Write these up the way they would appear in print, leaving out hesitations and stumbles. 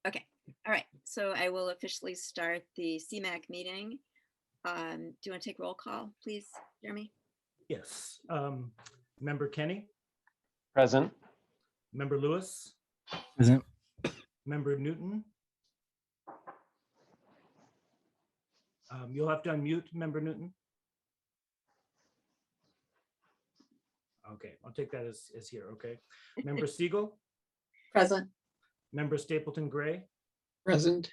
Okay, all right. So I will officially start the CMAC meeting. Do you want to take roll call, please, Jeremy? Yes. Member Kenny, Present. Member Lewis, Present. Member Newton. You'll have to unmute Member Newton. Okay, I'll take that as here. Okay. Member Siegel, Present. Member Stapleton Gray, Present.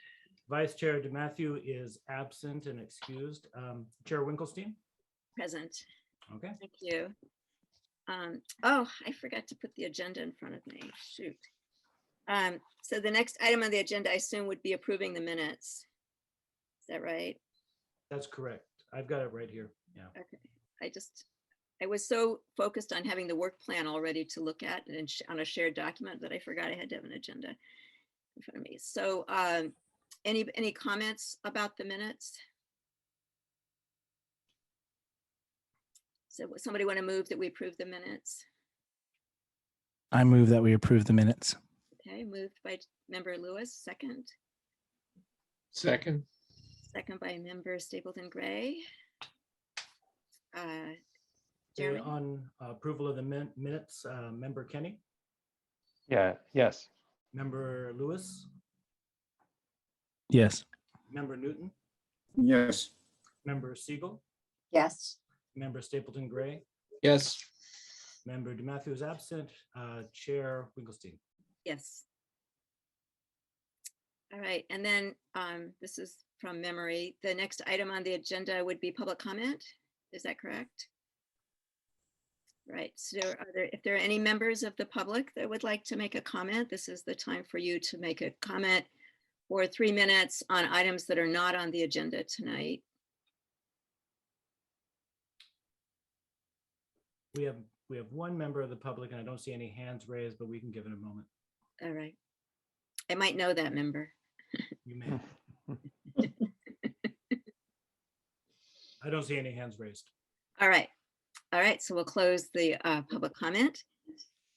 Vice Chair DeMatthew is absent and excused. Chair Winkelstein. Present. Okay. Thank you. Oh, I forgot to put the agenda in front of me. Shoot. So the next item on the agenda, I assume, would be approving the minutes. Is that right? That's correct. I've got it right here. Yeah. Okay. I was so focused on having the work plan already to look at and on a shared document that I forgot I had to have an agenda in front of me. So any comments about the minutes? So somebody want to move that we approve the minutes? I move that we approve the minutes. Okay, moved by Member Lewis, second. Second. Second by Member Stapleton Gray. Okay, Jeremy? on approval of the minutes, Member Kenny, Yeah. Yes. Member Lewis, Yes. Member Newton, Yes. Member Siegel, Yes. Member Stapleton Gray, Yes. Member DeMatthew is absent. Chair Winkelstein. Yes. All right, and then this is from memory. The next item on the agenda would be public comment. Is that correct? Right, so if there are any members of the public that would like to make a comment, this is the time for you to make a comment for 3 minutes on items that are not on the agenda tonight. We have one member of the public and I don't see any hands raised, but we can give it a moment. All right. I might know that member. You may. I don't see any hands raised. All right. All right, so we'll close the public comment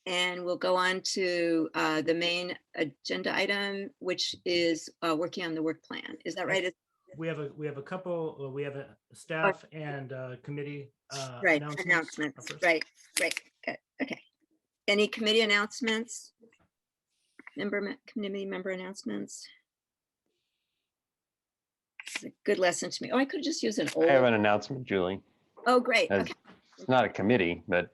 and we'll go on to the main agenda item, which is working on the work plan. Is that right? We have a couple, we have a staff and committee Right, announcements. announcements. First. Right, good, okay. Any committee announcements? Committee member announcements? It's a good lesson to me. Oh, I could just use an I have old. an announcement, Julie. Oh, great, As- okay. It's not a committee, but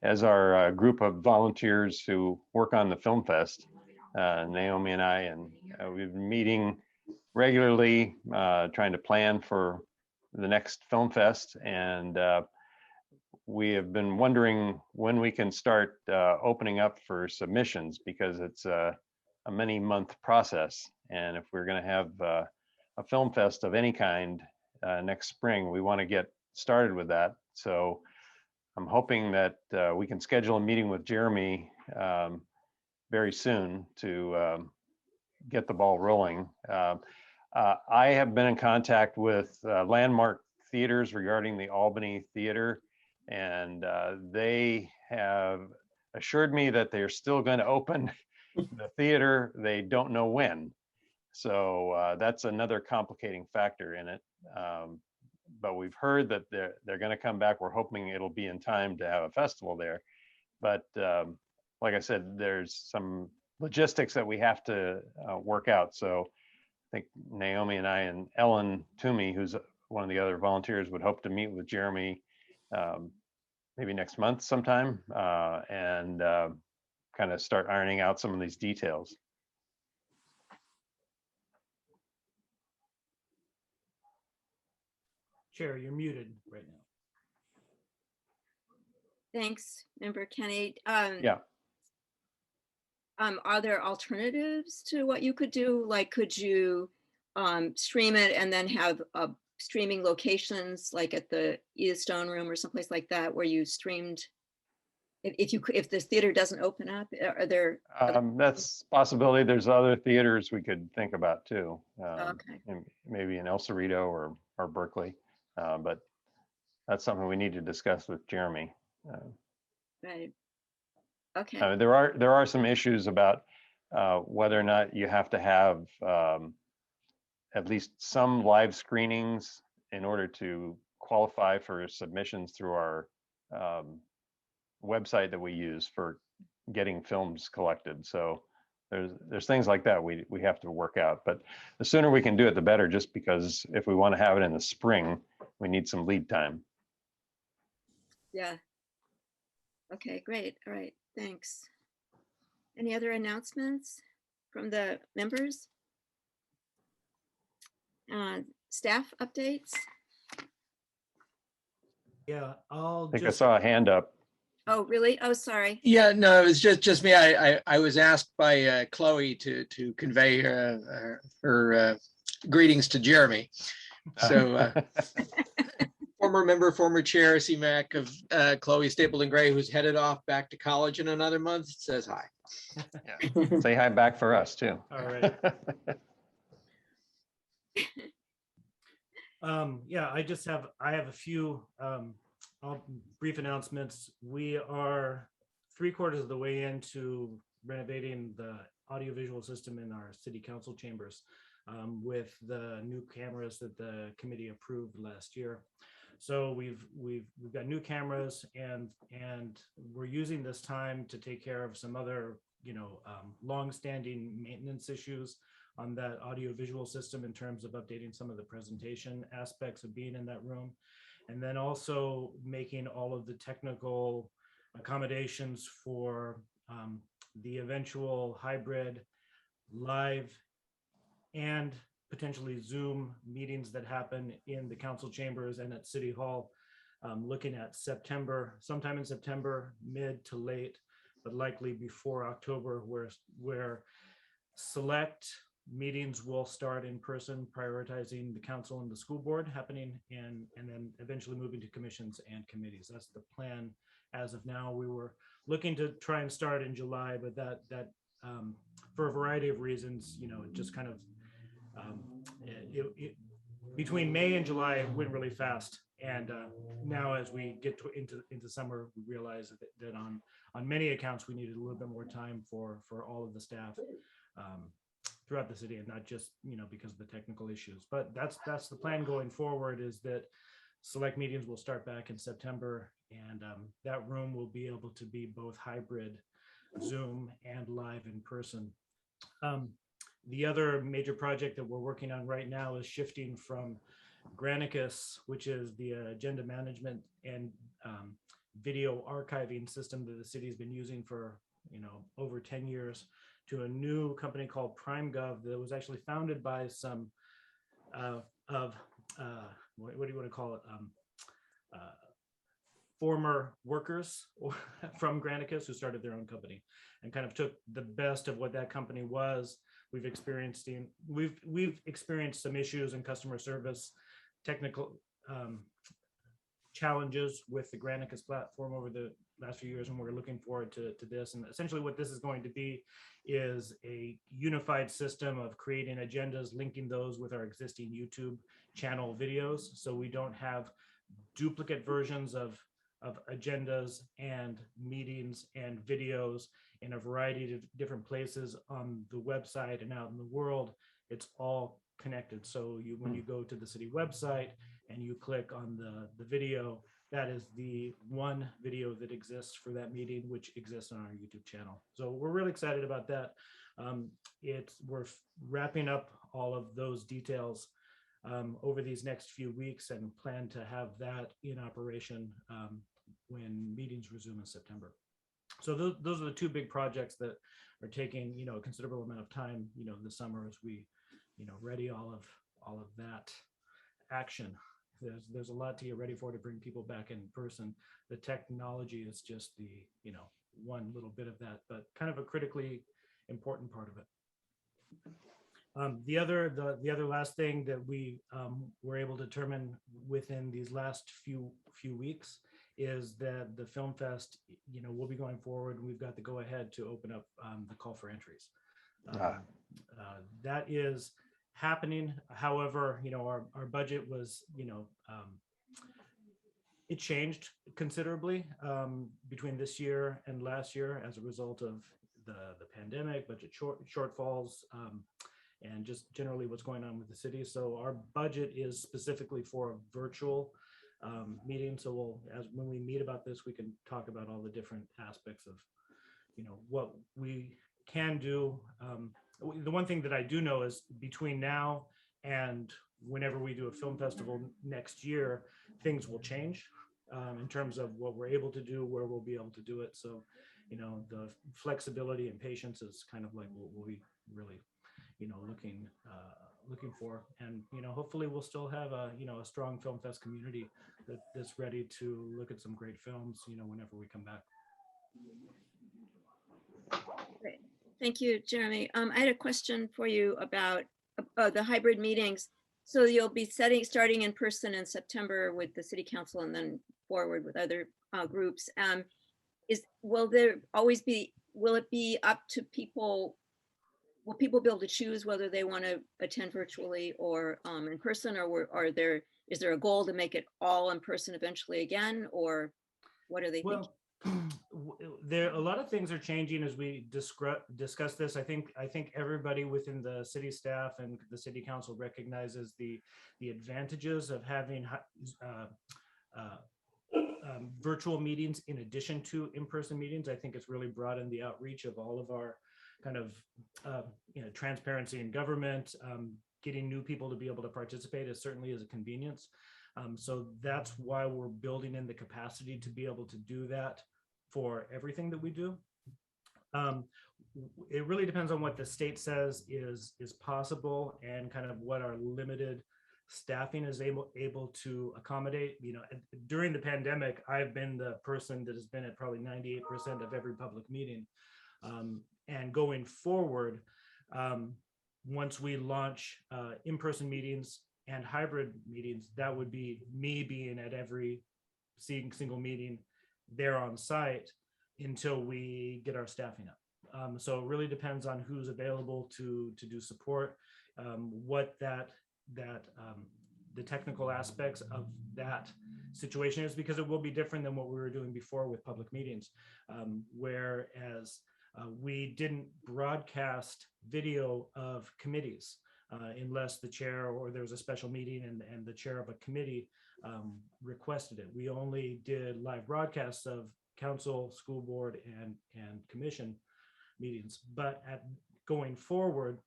as our group of volunteers who work on the Film Fest, Naomi and I, and we've been meeting regularly, trying to plan for the next Film Fest. And we have been wondering when we can start opening up for submissions, because it's a many-month process. And if we're going to have a Film Fest of any kind next spring, we want to get started with that. So I'm hoping that we can schedule a meeting with Jeremy very soon to get the ball rolling. I have been in contact with Landmark Theaters regarding the Albany Theater, and they have assured me that they're still going to open the theater. They don't know when. So that's another complicating factor in it. But we've heard that they're going to come back. We're hoping it'll be in time to have a festival there. But like I said, there's some logistics that we have to work out. So I think Naomi and I and Ellen Toomey, who's one of the other volunteers, would hope to meet with Jeremy maybe next month sometime and kind of start ironing out some of these details. Chair, you're muted right now. Thanks, Member Kenny. Yeah. Are there alternatives to what you could do? Like, could you stream it and then have streaming locations like at the Edith Stone Room or someplace like that where you streamed? If the theater doesn't open up, are there? That's a possibility. There's other theaters we could think about too. Okay. Maybe in El Cerrito or Berkeley, but that's something we need to discuss with Jeremy. Right. Okay. There are some issues about whether or not you have to have at least some live screenings in order to qualify for submissions through our website that we use for getting films collected. So there's things like that we have to work out, but the sooner we can do it, the better, just because if we want to have it in the spring, we need some lead time. Yeah. Okay, great. All right, thanks. Any other announcements from the members? Staff updates? Yeah, I'll I think I just, saw a hand up. Oh, really? Oh, sorry. Yeah, no, it was just me. I was asked by Chloe to convey her greetings to Jeremy. So former member, former chair, CMAC of Chloe Stapleton Gray, who's headed off back to college in another month, says hi. Yeah. Say hi back for us too. all right. Yeah, I have a few brief announcements. We are 3/4 of the way into renovating the audiovisual system in our city council chambers with the new cameras that the committee approved last year. So we've got new cameras, and we're using this time to take care of some other long-standing maintenance issues on that audiovisual system in terms of updating some of the presentation aspects of being in that room, and then also making all of the technical accommodations for the eventual hybrid live and potentially Zoom meetings that happen in the council chambers and at City Hall, looking at September, sometime in September, mid to late, but likely before October, where select meetings will start in person, prioritizing the council and the school board happening, and then eventually moving to commissions and committees. That's the plan as of now. We were looking to try and start in July, but that for a variety of reasons, it just kind of between May and July it went really fast, and now as we get into summer, we realize that on many accounts we needed a little bit more time for all of the staff throughout the city, and not just because of the technical issues. But that's the plan going forward, is that select meetings will start back in September, and that room will be able to be both hybrid Zoom and live in person. The other major project that we're working on right now is shifting from Granicus, which is the agenda management and video archiving system that the city has been using for over 10 years, to a new company called PrimeGov that was actually founded by some what do you want to call it? Former workers from Granicus who started their own company, and kind of took the best of what that company was. We've experienced some issues in customer service, technical challenges with the Granicus platform over the last few years, and we're looking forward to this. And essentially what this is going to be is a unified system of creating agendas, linking those with our existing YouTube channel videos, so we don't have duplicate versions of agendas and meetings and videos in a variety of different places on the website and out in the world. It's all connected. So when you go to the city website and you click on the video, that is the one video that exists for that meeting, which exists on our YouTube channel. So we're really excited about that. We're wrapping up all of those details over these next few weeks, and plan to have that in operation when meetings resume in September. So those are the two big projects that are taking a considerable amount of time this summer, as we ready all of that action. There's a lot to get ready for, to bring people back in person. The technology is just the one little bit of that, but kind of a critically important part of it. The other last thing that we were able to determine within these last few weeks is that the Film Fest, will be going forward. We've got the go ahead to open up the call for entries. That is happening. However, our budget was, it changed considerably between this year and last year as a result of the pandemic, budget shortfalls, and just generally what's going on with the city. So our budget is specifically for a virtual meeting. So when we meet about this, we can talk about all the different aspects of, what we can do. The one thing that I do know is between now and whenever we do a film festival next year, things will change in terms of what we're able to do, where we'll be able to do it. So, the flexibility and patience is kind of like what we really, looking for. And, hopefully we'll still have a strong film fest community that's ready to look at some great films, whenever we come back. Great. Thank you, Jeremy. I had a question for you about the hybrid meetings. So you'll be starting in person in September with the city council and then forward with other groups. Will it be up to people? Will people be able to choose whether they want to attend virtually or in person, or is there a goal to make it all in person eventually again, or what are they thinking? Well, there a lot of things are changing as we discuss this. I think everybody within the city staff and the city council recognizes the advantages of having virtual meetings in addition to in-person meetings. I think it's really broadened the outreach of all of our kind of transparency in government. Getting new people to be able to participate is certainly is a convenience. So that's why we're building in the capacity to be able to do that for everything that we do. It really depends on what the state says is possible and kind of what our limited staffing is able to accommodate. During the pandemic, I've been the person that has been at probably 98% of every public meeting. And going forward, once we launch in-person meetings and hybrid meetings, that would be me being at every single meeting there on site until we get our staffing up. So it really depends on who's available to do support, what the technical aspects of that situation is, because it will be different than what we were doing before with public meetings, whereas we didn't broadcast video of committees unless the chair or there was a special meeting and the chair of a committee requested it. We only did live broadcasts of council, school board, and commission meetings. But going forward,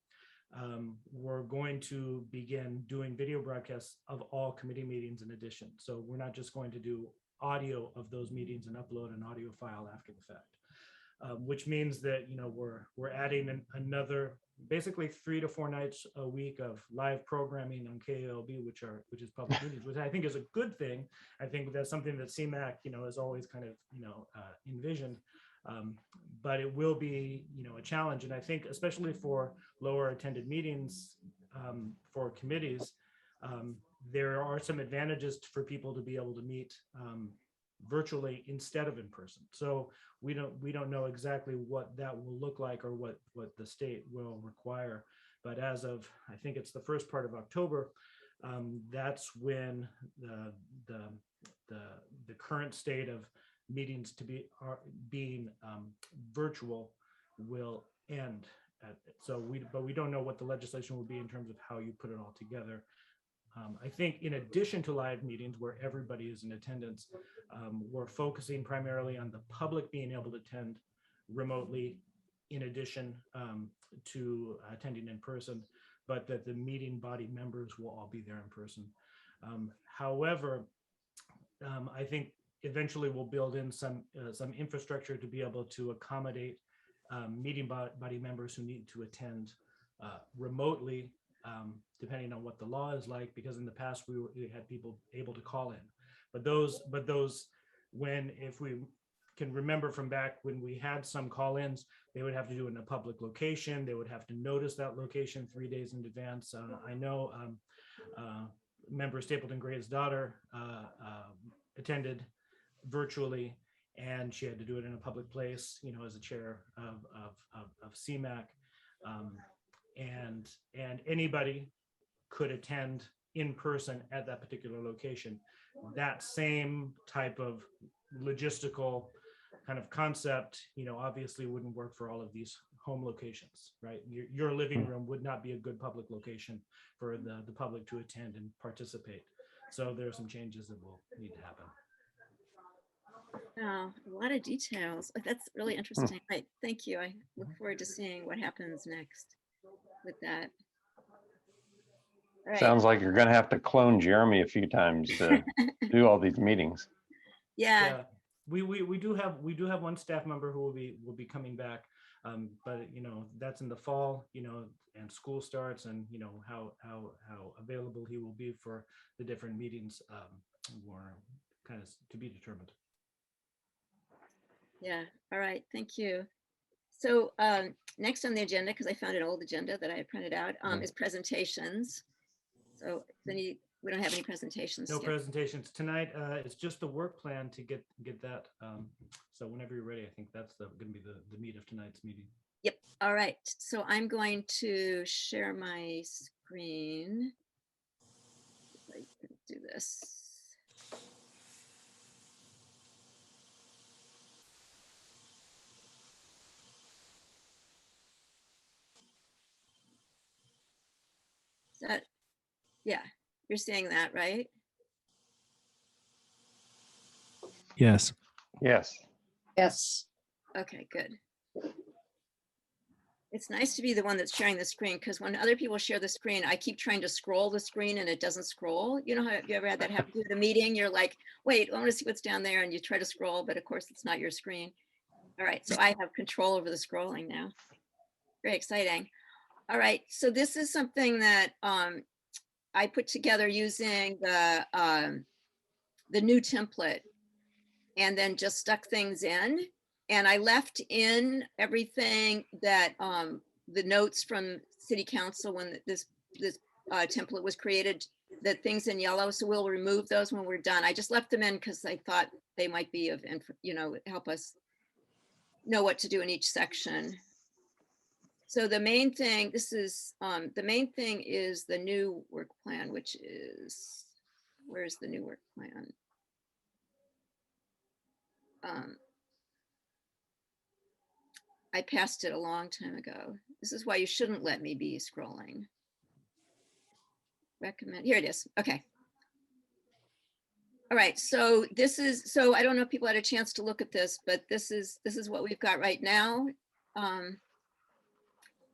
we're going to begin doing video broadcasts of all committee meetings in addition. So we're not just going to do audio of those meetings and upload an audio file after the fact. Which means that we're adding another basically 3 to 4 nights a week of live programming on KALB, which is public meetings, which I think is a good thing. I think that's something that CMAC has always kind of envisioned, but it will be a challenge. And I think especially for lower attended meetings for committees, there are some advantages for people to be able to meet virtually instead of in person. So we don't know exactly what that will look like or what the state will require. But as of, I think it's the first part of October, that's when the current state of meetings being virtual will end. But we don't know what the legislation will be in terms of how you put it all together. I think in addition to live meetings where everybody is in attendance, we're focusing primarily on the public being able to attend remotely in addition to attending in person, but that the meeting body members will all be there in person. However, I think eventually we'll build in some infrastructure to be able to accommodate meeting body members who need to attend remotely, depending on what the law is like, because in the past we had people able to call in, but those if we can remember from back when we had some call-ins, they would have to do it in a public location. They would have to notice that location 3 days in advance. I know member Stapleton Gray's daughter attended virtually, and she had to do it in a public place, as a chair of CMAC. And anybody could attend in person at that particular location. That same type of logistical kind of concept, obviously wouldn't work for all of these home locations, right? Your living room would not be a good public location for the public to attend and participate. So there are some changes that will need to happen. Wow, a lot of details. That's really interesting. Right, thank you. I look forward to seeing what happens next with that. All right. Sounds like you're gonna have to clone Jeremy a few times to do all these meetings. Yeah, We do have one staff member who will be coming back, but that's in the fall, and school starts, and how available he will be for the different meetings were kind of to be determined. yeah. All right, thank you. So next on the agenda, because I found an old agenda that I had printed out, is presentations. So we don't have any presentations. No yet. presentations tonight. It's just the work plan to get that. So whenever you're ready, I think that's going to be the meat of tonight's meeting. Yep. All right. So I'm going to share my screen. I can do this. Is that, yeah, you're seeing that, right? Yes. Yes. Yes. Okay, good. It's nice to be the one that's sharing the screen, because when other people share the screen, I keep trying to scroll the screen and it doesn't scroll. You know how you ever had that happen at a meeting? You're like, wait, I want to see what's down there, and you try to scroll, but of course it's not your screen. All right, so I have control over the scrolling now. Very exciting. All right, so this is something that I put together using the new template, and then just stuck things in. And I left in everything that the notes from City Council when this template was created, that things in yellow. So we'll remove those when we're done. I just left them in because I thought they might be of, help us know what to do in each section. So the main thing, the main thing is the new work plan, which is, where's the new work plan? I passed it a long time ago. This is why you shouldn't let me be scrolling. Recommend, here it is. Okay. All right, so so I don't know if people had a chance to look at this, but this is what we've got right now.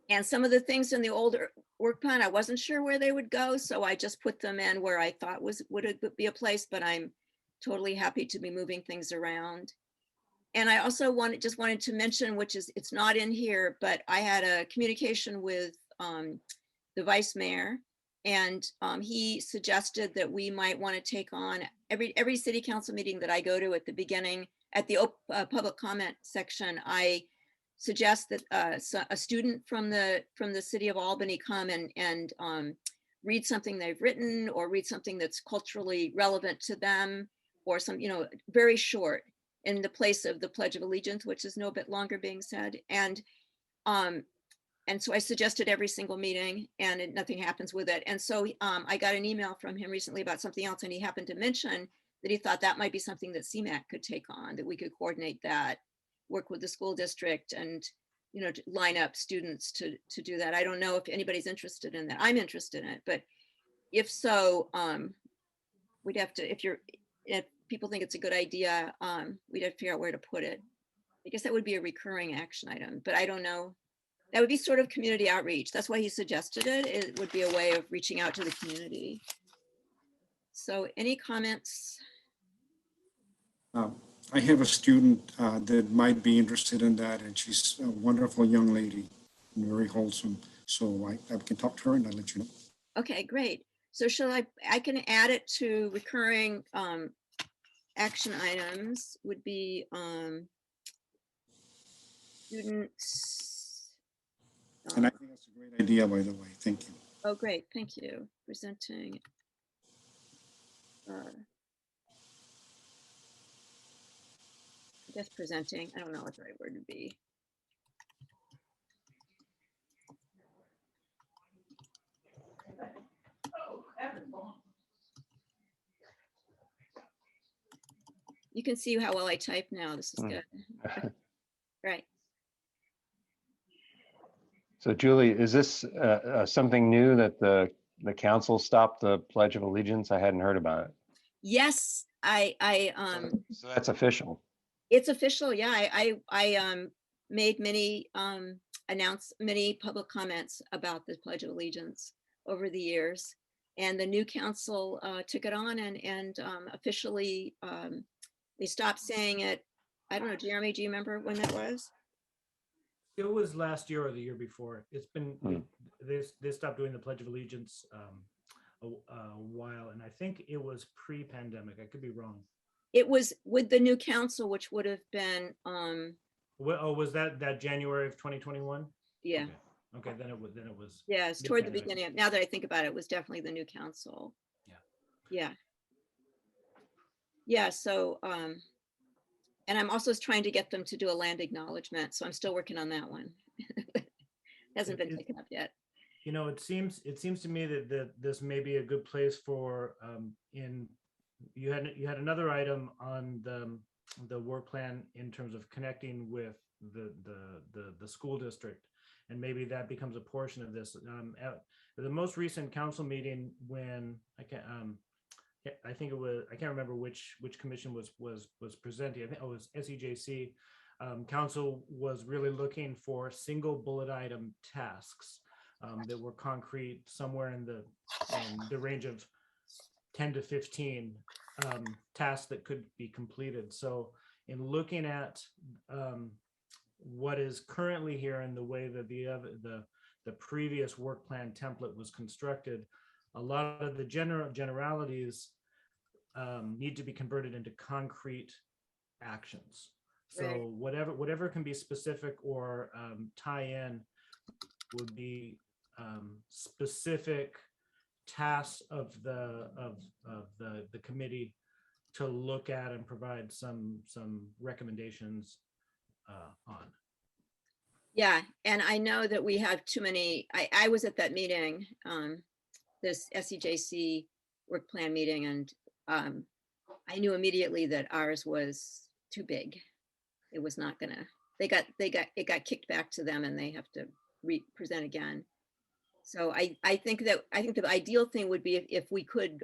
And some of the things in the older work plan, I wasn't sure where they would go, so I just put them in where I thought would be a place, but I'm totally happy to be moving things around. And I also just wanted to mention, which is, it's not in here, but I had a communication with the vice mayor, and he suggested that we might want to take on every city council meeting that I go to at the beginning, at the public comment section, I suggest that a student from the city of Albany come and read something they've written, or read something that's culturally relevant to them, or some, very short, in the place of the Pledge of Allegiance, which is no bit longer being said. And so I suggested every single meeting, and nothing happens with it. And so I got an email from him recently about something else, and he happened to mention that he thought that might be something that CMAC could take on, that we could coordinate that, work with the school district, and to line up students to do that. I don't know if anybody's interested in that. I'm interested in it, but if so, we'd have to, if people think it's a good idea, we'd have to figure out where to put it. I guess that would be a recurring action item, but I don't know. That would be sort of community outreach. That's why he suggested it. It would be a way of reaching out to the community. So any comments? I have a student that might be interested in that, and she's a wonderful young lady, and very wholesome. So I can talk to her and I'll let you know. Okay, great. So shall I can add it to recurring action items would be students. And I think that's a great idea, by the way. Thank you. Oh, great. Thank you. Presenting. I guess presenting, I don't know what the right word would be. You can see how well I type now. This is Hmm. good. Right. So Julie, is this something new that the council stopped the Pledge of Allegiance? I hadn't heard about it. Yes, So that's official. it's official. Yeah, I made many many public comments about the Pledge of Allegiance over the years, and the new council took it on and officially they stopped saying it. I don't know, Jeremy, do you remember when that was? It was last year or the year before. It's been, Hmm. they stopped doing the Pledge of Allegiance a while, and I think it was pre-pandemic. I could be wrong. It was with the new council, which would have been Oh, was that January of 2021? yeah. Okay, then it was. Yeah, it's toward the mid-pandemic. beginning. Now that I think about it, it was definitely the new council. Yeah. Yeah. Yeah, so, and I'm also trying to get them to do a land acknowledgement, so I'm still working on that one. Hasn't been taken up yet. You know, it seems to me that this may be a good place for you had another item on the work plan in terms of connecting with the school district, and maybe that becomes a portion of this. At the most recent council meeting, when I think it was, I can't remember which commission was presenting. I think it was SEJC. Council was really looking for single bullet item tasks that were concrete, somewhere in the range of 10 to 15 tasks that could be completed. So in looking at what is currently here and the way that the previous work plan template was constructed, a lot of the generalities need to be converted into concrete actions. So Right. whatever can be specific or tie in would be specific tasks of the committee to look at and provide some recommendations on. Yeah, and I know that we have too many, I was at that meeting, this SEJC work plan meeting, and I knew immediately that ours was too big. It was not gonna, it got kicked back to them and they have to present again. So I think the ideal thing would be if we could,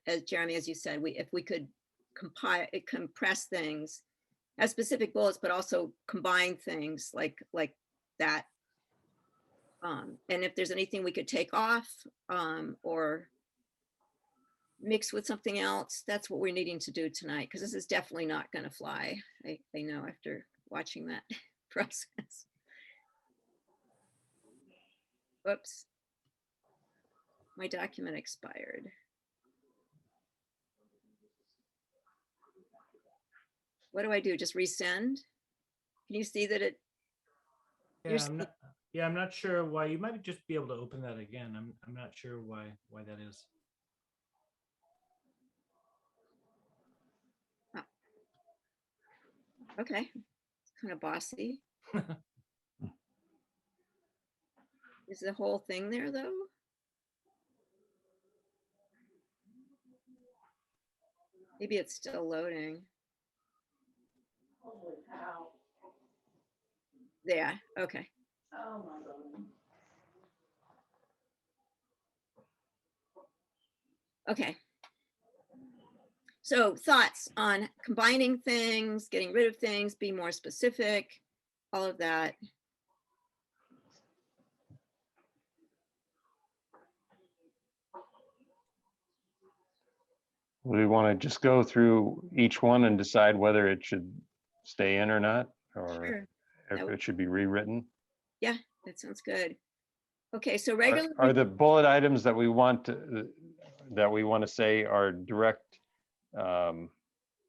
as Jeremy, as you said, if we could compress things as specific bullets, but also combine things like that. And if there's anything we could take off or mix with something else, that's what we're needing to do tonight, because this is definitely not going to fly. I know after watching that process. Whoops. My document expired. What do I do? Just resend? Can you see that it? Yeah, I'm not sure why. You might just be able to open that again. I'm not sure why that is. Oh. Okay, it's kind of bossy. Is the whole thing there though? Maybe it's still loading. Holy cow. Yeah, okay. Oh my God. Okay. So thoughts on combining things, getting rid of things, be more specific, all of that. We want to just go through each one and decide whether it should stay in or not, or Sure. if it should be rewritten. Yeah, that sounds good. Okay, so Are regular. the bullet items that we want to say are direct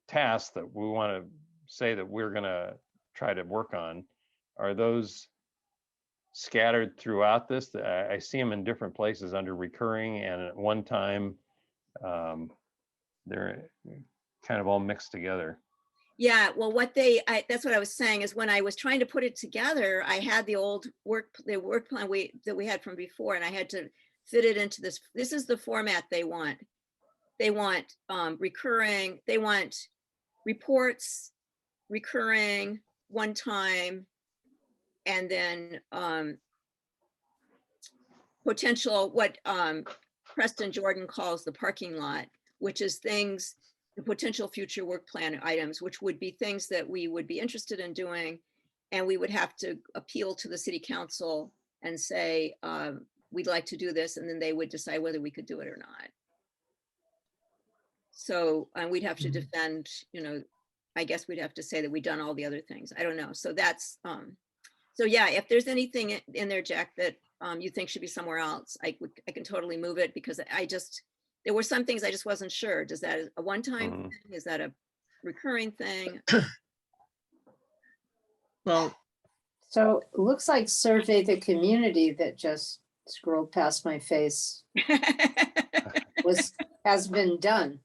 tasks that we want to say that we're going to try to work on, are those scattered throughout this? I see them in different places under recurring, and at one time they're kind of all mixed together. Yeah, well, that's what I was saying is when I was trying to put it together, I had the old work plan that we had from before, and I had to fit it into this. This is the format they want. They want recurring, they want reports, recurring, one time, and then potential, what Preston Jordan calls the parking lot, which is things, the potential future work plan items, which would be things that we would be interested in doing. And we would have to appeal to the city council and say, we'd like to do this, and then they would decide whether we could do it or not. So we'd have to defend, I guess we'd have to say that we've done all the other things. I don't know. So that's, so yeah, if there's anything in there, Jack, that you think should be somewhere else, I can totally move it, because there were some things I just wasn't sure. Does that a one-time thing? Is that a recurring thing? Well, So it looks like survey the community that just scrolled past my face has been done.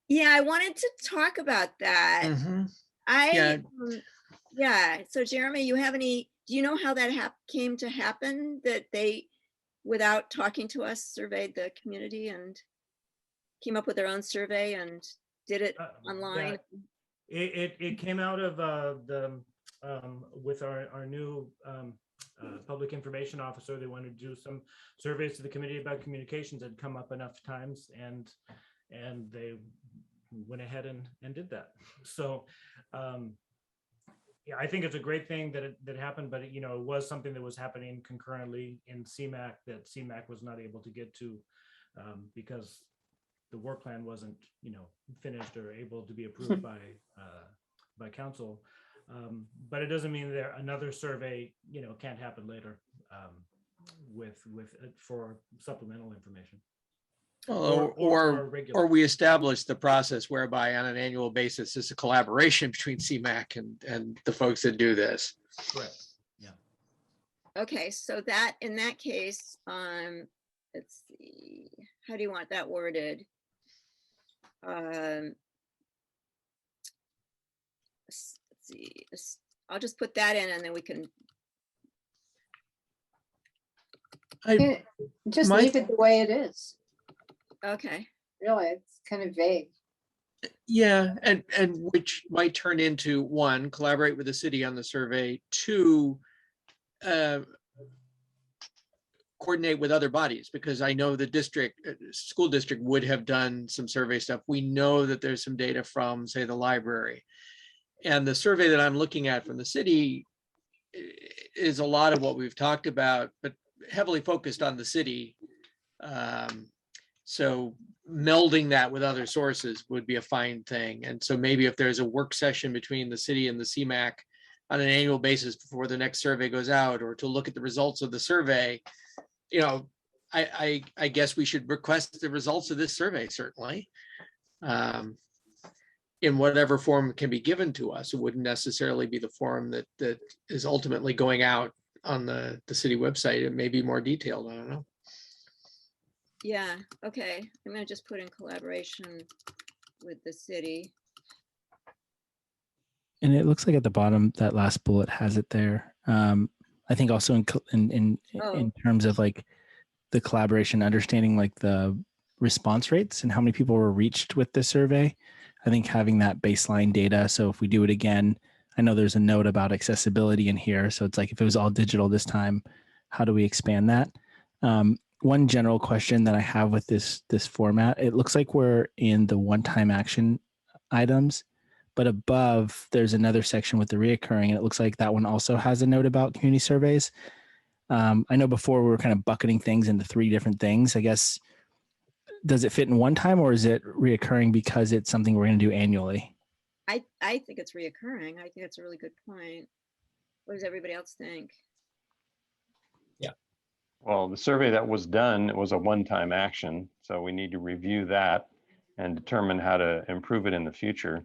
Yeah, I wanted to talk about that. mhm. I, Yeah. yeah, so Jeremy, do you know how that came to happen, that they, without talking to us, surveyed the community and came up with their own survey and did it online? It came out of with our new public information officer. They wanted to do some surveys to the committee about communications that had come up enough times, and they went ahead and did that. So yeah, I think it's a great thing that happened, but it was something that was happening concurrently in CMAC that CMAC was not able to get to because the work plan wasn't finished or able to be approved by council. But it doesn't mean that another survey can't happen later for supplemental information. Or regular. we establish the process whereby on an annual basis, it's a collaboration between CMAC and the folks that do this. Correct. Yeah. Okay, so that, in that case, let's see, how do you want that worded? Let's see, I'll just put that in, and then we can, Just My- leave it the way it is. okay. Really, it's kind of vague. Yeah, and which might turn into, one, collaborate with the city on the survey, two, coordinate with other bodies, because I know the school district would have done some survey stuff. We know that there's some data from, say, the library. And the survey that I'm looking at from the city is a lot of what we've talked about, but heavily focused on the city. So melding that with other sources would be a fine thing. And so maybe if there's a work session between the city and the CMAC on an annual basis before the next survey goes out, or to look at the results of the survey, I guess we should request the results of this survey, certainly. In whatever form can be given to us. It wouldn't necessarily be the form that is ultimately going out on the city website. It may be more detailed, I don't know. Yeah, okay. I'm gonna just put in collaboration with the city. And it looks like at the bottom, that last bullet has it there. I think also in Oh. terms of like the collaboration, understanding like the response rates and how many people were reached with this survey. I think having that baseline data. So if we do it again, I know there's a note about accessibility in here. So it's like, if it was all digital this time, how do we expand that? One general question that I have with this format, it looks like we're in the one-time action items, but above there's another section with the reoccurring, and it looks like that one also has a note about community surveys. I know before we were kind of bucketing things into 3 different things. I guess, does it fit in one time, or is it reoccurring because it's something we're going to do annually? I think it's reoccurring. I think that's a really good point. What does everybody else think? Well, the survey that was done, it was a one-time action. So we need to review that and determine how to improve it in the future.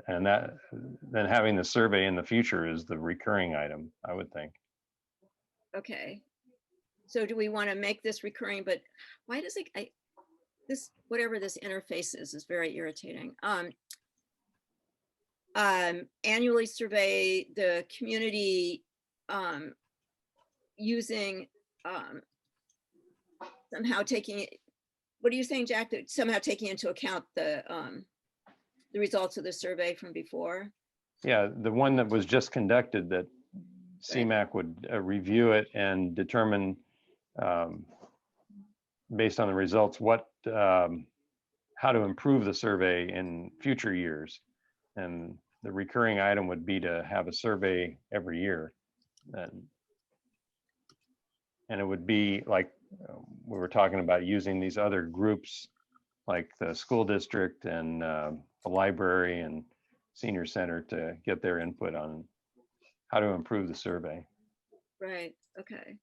And that then having the survey in the future is the recurring item, I would think. Okay. So do we want to make this recurring, but why does it, whatever this interface is very irritating. Annually survey the community using somehow taking, what are you saying, Jack? That somehow taking into account the the results of the survey from before? Yeah, the one that was just conducted, that CMAC would review it and determine, based on the results, how to improve the survey in future years. And the recurring item would be to have a survey every year. And it would be like, we were talking about using these other groups, like the school district and the library and senior center, to get their input on how to improve the survey. Right, okay.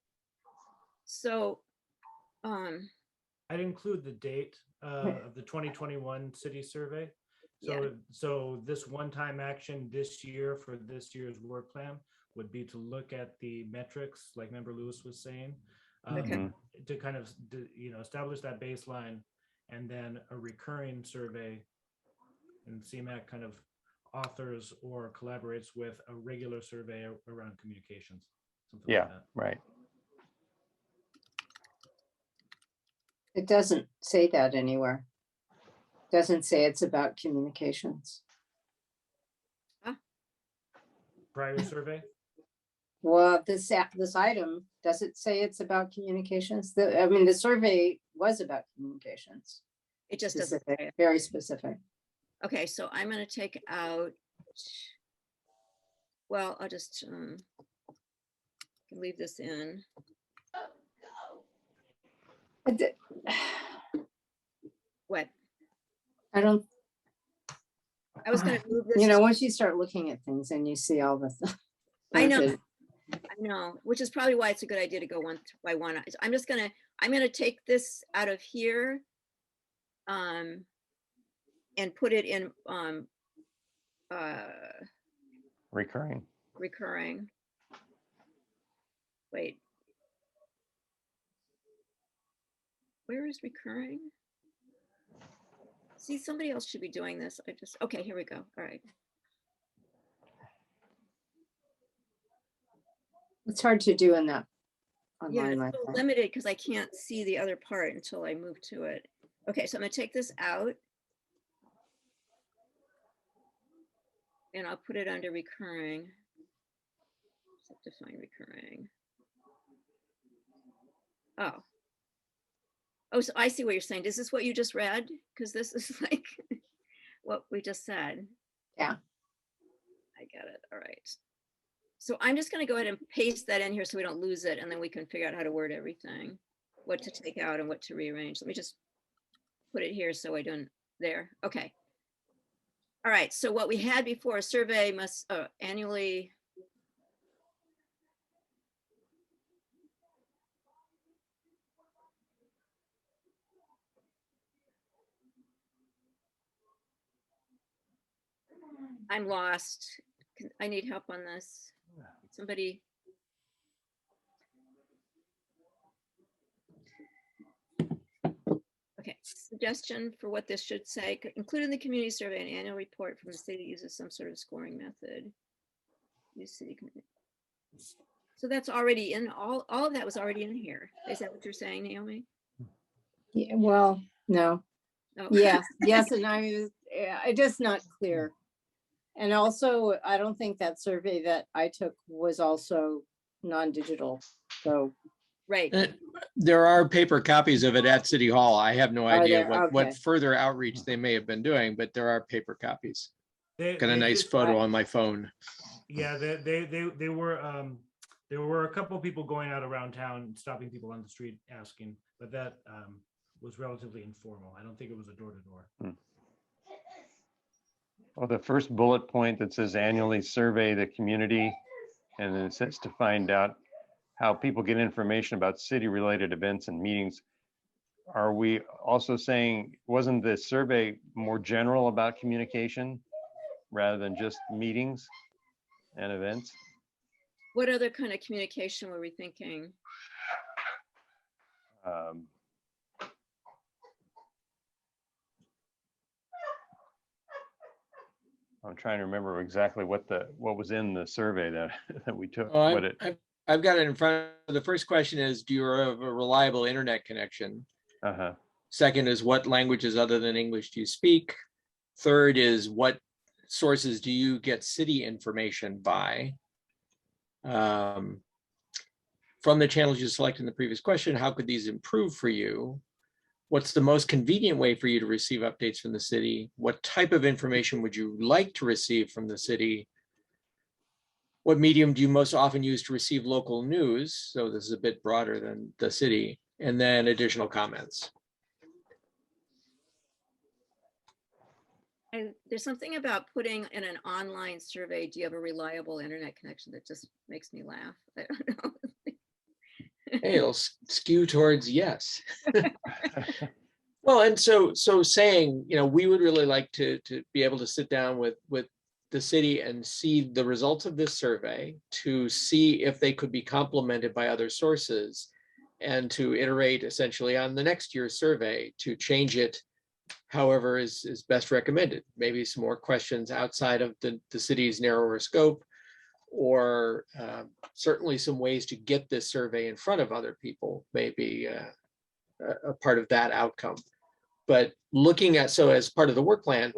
So, I'd include the date of the 2021 city survey. So this one-time action this year for this year's work plan would be to look at the metrics, like Member Lewis was saying, Okay. to kind of establish that baseline, and then a recurring survey, and CMAC kind of authors or collaborates with a regular survey around communications. Something Yeah, like that. right. It doesn't say that anywhere. Doesn't say it's about communications. Prior survey. Well, this item, does it say it's about communications? I mean, the survey was about communications. it just doesn't say Specific, it. very specific. Okay, so I'm gonna take out, well, I'll just leave this in. I d- What? I don't, I was gonna move this. you know, once you start looking at things and you see all the. I know. things that- I know, which is probably why it's a good idea to go one by one. I'm gonna take this out of here. And put it in Recurring. recurring. Wait. Where is recurring? See, somebody else should be doing this. Okay, here we go. All right. It's hard to do in that. Yeah, online it's like so that. limited because I can't see the other part until I move to it. Okay, so I'm gonna take this out. And I'll put it under recurring. Define recurring. Oh. Oh, so I see what you're saying. Is this what you just read? Because this is like what we just said. Yeah. I get it. All right. So I'm just going to go ahead and paste that in here so we don't lose it. And then we can figure out how to word everything, what to take out and what to rearrange. Let me just put it here so I don't, there. Okay. All right. So what we had before, a survey must annually. I'm lost. I need help on this. Somebody. Okay, suggestion for what this should say, include in the community survey an annual report from the city uses some sort of scoring method. Use city community. So that's already in, all of that was already in here. Is that what you're saying, Naomi? Yeah, well, no. Oh. Yes, yes, and I mean, it's just not clear. And also, I don't think that survey that I took was also non-digital, so. Right. There are paper copies of it at City Hall. I have no Are idea there? what Okay. further outreach they may have been doing, but there are paper copies. Got a nice did- photo on my phone. Yeah, they were there were a couple of people going out around town, stopping people on the street asking, but that was relatively informal. I don't think it was a door-to-door. Well, the first bullet point that says annually survey the community, and then it says to find out how people get information about city-related events and meetings. Are we also saying, wasn't the survey more general about communication rather than just meetings and events? What other kind of communication were we thinking? I'm trying to remember exactly what was in the survey that we took. Oh, What it, I've got it in front. The first question is, do you have a reliable internet connection? uh-huh. Second is, what languages other than English do you speak? Third is, what sources do you get city information by? From the channels you select in the previous question, how could these improve for you? What's the most convenient way for you to receive updates from the city? What type of information would you like to receive from the city? What medium do you most often use to receive local news? So this is a bit broader than the city. And then additional comments. And there's something about putting in an online survey, do you have a reliable internet connection, that just makes me laugh. I don't know. Hey, it'll skew towards yes. Well, and so saying, we would really like to be able to sit down with the city and see the results of this survey, to see if they could be complemented by other sources, and to iterate essentially on the next year's survey to change it however is best recommended. Maybe some more questions outside of the city's narrower scope, or certainly some ways to get this survey in front of other people may be a part of that outcome. But looking at, so as part of the work plan,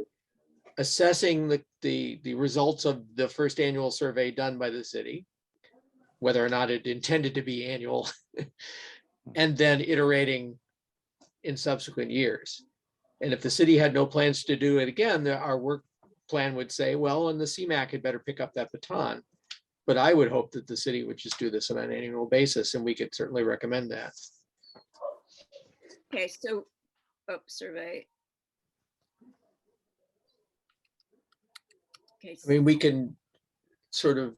assessing the results of the first annual survey done by the city, whether or not it intended to be annual, and then iterating in subsequent years. And if the city had no plans to do it again, our work plan would say, well, and the CMAC had better pick up that baton. But I would hope that the city would just do this on an annual basis, and we could certainly recommend that. Okay, so, survey. Okay. I mean, we can sort of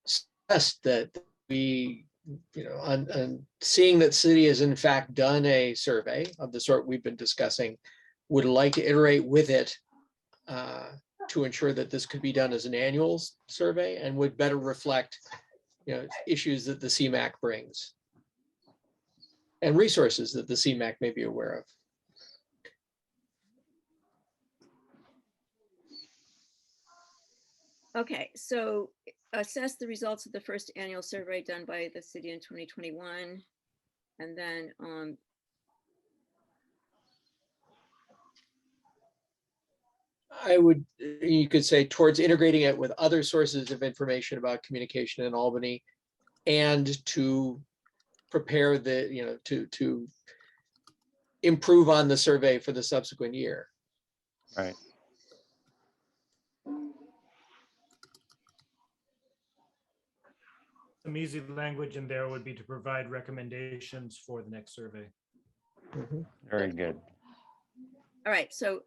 stress that we, on seeing that city has in fact done a survey of the sort we've been discussing, would like to iterate with it to ensure that this could be done as an annual survey and would better reflect, issues that the CMAC brings and resources that the CMAC may be aware of. Okay, so assess the results of the first annual survey done by the city in 2021. And then you could say towards integrating it with other sources of information about communication in Albany, and to prepare to improve on the survey for the subsequent year. Right. Some easy language in there would be to provide recommendations for the next survey. Very good. all right, so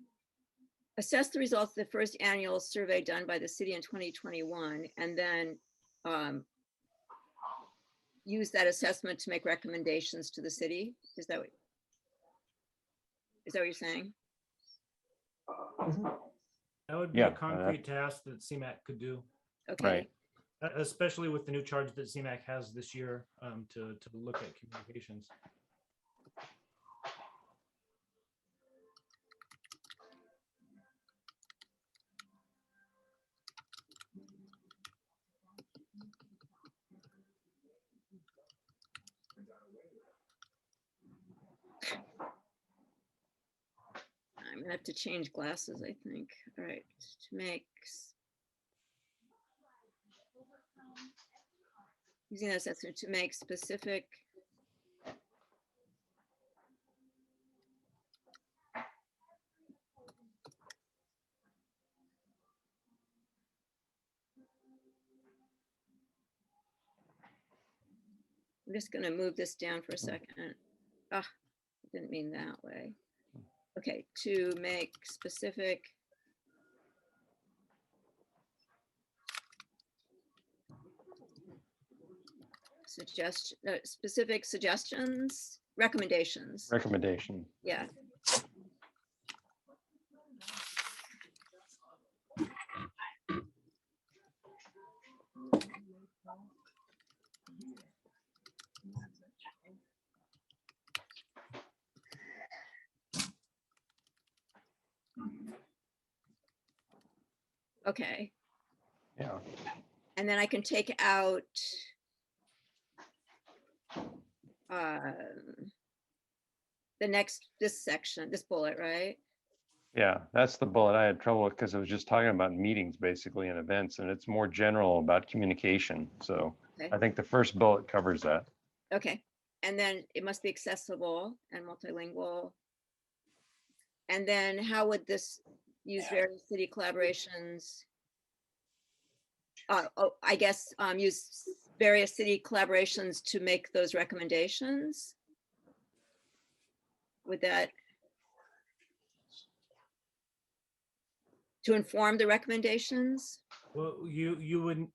assess the results of the first annual survey done by the city in 2021, and then use that assessment to make recommendations to the city. Is that what you're saying? That would be Yeah, a concrete task that CMAC could do, Okay. Right. especially with the new charge that CMAC has this year to look at communications. I'm gonna have to change glasses, I think. All right, to make using that assessment to make specific I'm just gonna move this down for a second. Ah, I didn't mean that way. Okay, to make specific specific suggestions, recommendations. Recommendation. Yeah. Okay. Yeah. And then I can take out this section, this bullet, right? Yeah, that's the bullet I had trouble with because it was just talking about meetings basically and events, and it's more general about communication. So Okay. I think the first bullet covers that. Okay, and then it must be accessible and multilingual. And then how would this use various city collaborations? I guess use various city collaborations to make those recommendations? Would that? To inform the recommendations? Well, you would,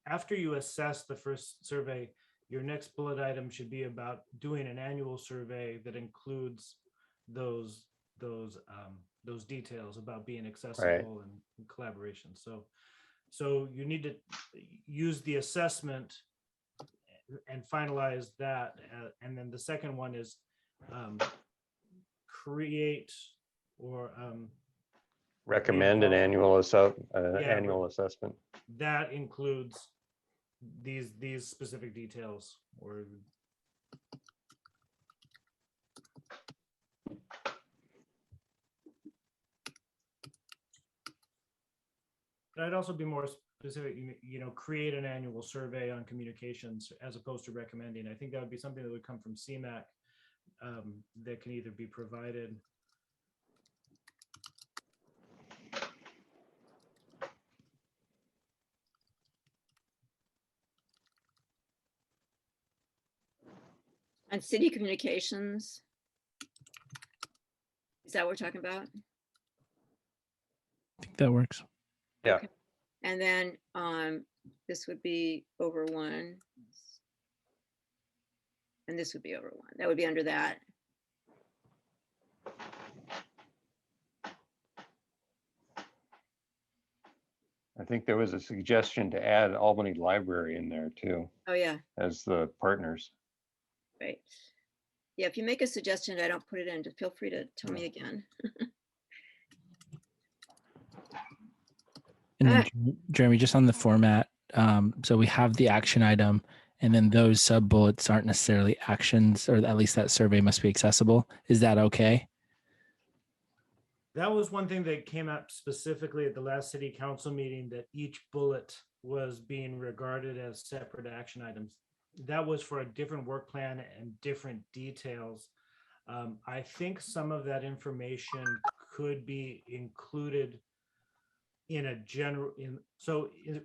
after you assess the first survey, your next bullet item should be about doing an annual survey that includes those details about being accessible and collaboration. So you need to use the assessment and finalize that. And then the second one is create or Recommend an involve- annual assessment. that includes these specific details or I'd also be more specific, create an annual survey on communications as opposed to recommending. I think that would be something that would come from CMAC that can either be provided. On city communications? Is that what we're talking about? I think that works. Yeah. Okay. And then this would be over one. And this would be over one. That would be under that. I think there was a suggestion to add Albany Library in there too, Oh, yeah, as the partners. right. Yeah, if you make a suggestion, I don't put it in, just feel free to tell me again. And then Jeremy, just on the format, so we have the action item, and then those sub bullets aren't necessarily actions, or at least that survey must be accessible. Is that okay? That was one thing that came up specifically at the last city council meeting, that each bullet was being regarded as separate action items. That was for a different work plan and different details. I think some of that information could be included in a general,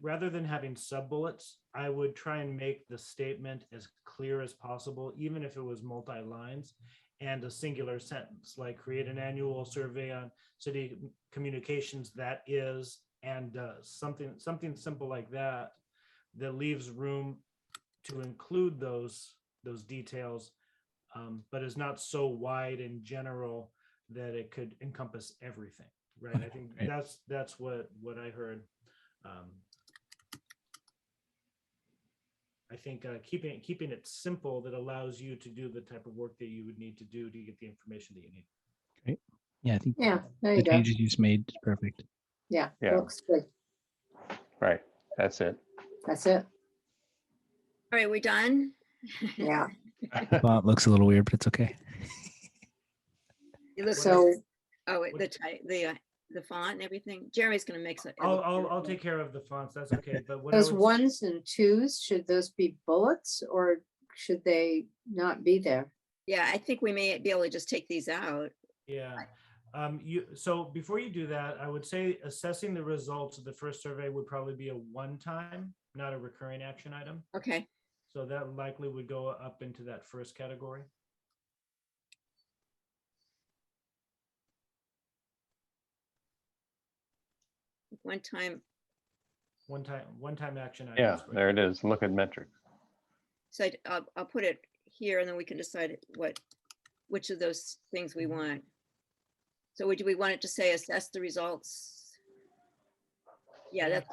rather than having sub bullets, I would try and make the statement as clear as possible, even if it was multi-lines and a singular sentence, like create an annual survey on city communications that is and does, something simple like that, that leaves room to include those details, but is not so wide and general that it could encompass everything. Right. I think Right. that's what I heard. I think keeping it simple that allows you to do the type of work that you would need to do to get the information that you need. Great. Yeah, I think Yeah, there the you go. changes you just made is perfect. Yeah, Yeah. looks good. Right. That's it. That's it. All right, we done? Yeah. Font looks a little weird, but it's okay. It looks So, oh, the font and everything. Jeremy's gonna make some. I'll take care of the fonts. That's okay. But what I those would- ones and twos, should those be bullets or should they not be there? Yeah, I think we may be able to just take these out. Yeah. So before you do that, I would say assessing the results of the first survey would probably be a one-time, not a recurring action item. Okay, So that likely would go up into that first category. one time. One-time action items. Yeah, right? there it is. Look at metrics. So I'll put it here and then we can decide which of those things we want. So do we want it to say assess the results? Yeah, that's,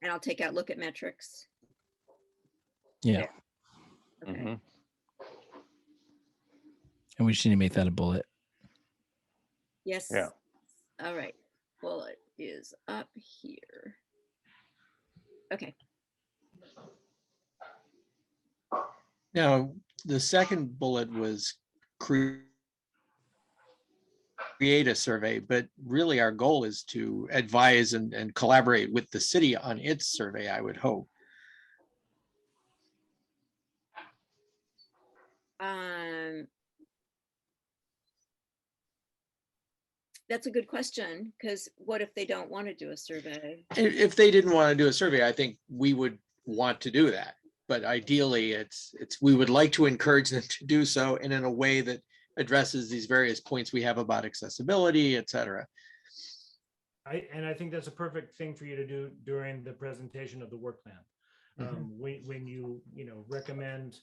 and I'll take out look at metrics. Yeah. Okay, Mhm. And we just need to make that a bullet. yes. Yeah. All right, bullet is up here. Okay, Now, the second bullet was create a survey, but really our goal is to advise and collaborate with the city on its survey, I would hope. That's a good question, because what if they don't want to do a survey? If they didn't want to do a survey, I think we would want to do that. But ideally, we would like to encourage them to do so, and in a way that addresses these various points we have about accessibility, et cetera. I think that's a perfect thing for you to do during the presentation of the work plan. When you recommend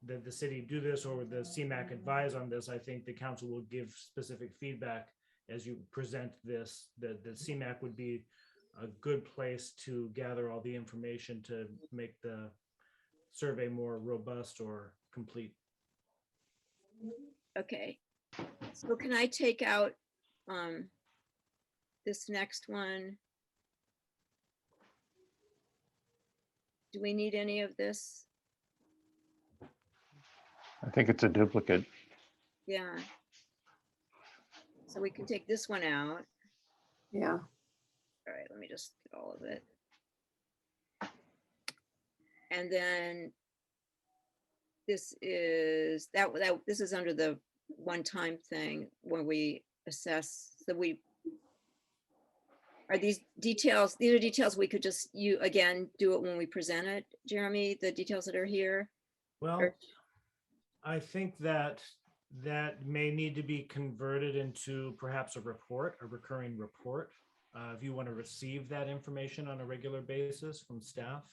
that the city do this, or the CMAC advise on this, I think the council will give specific feedback as you present this. The CMAC would be a good place to gather all the information to make the survey more robust or complete. Okay, so can I take out this next one? Do we need any of this? I think it's a duplicate. Yeah. So we can take this one out. Yeah. All right, let me just get all of it. And then this is this is under the one-time thing where we assess. So are these details? These are details we could just do it when we present it, Jeremy. The details that are here. Well, I think that may need to be converted into perhaps a recurring report. If you want to receive that information on a regular basis from staff,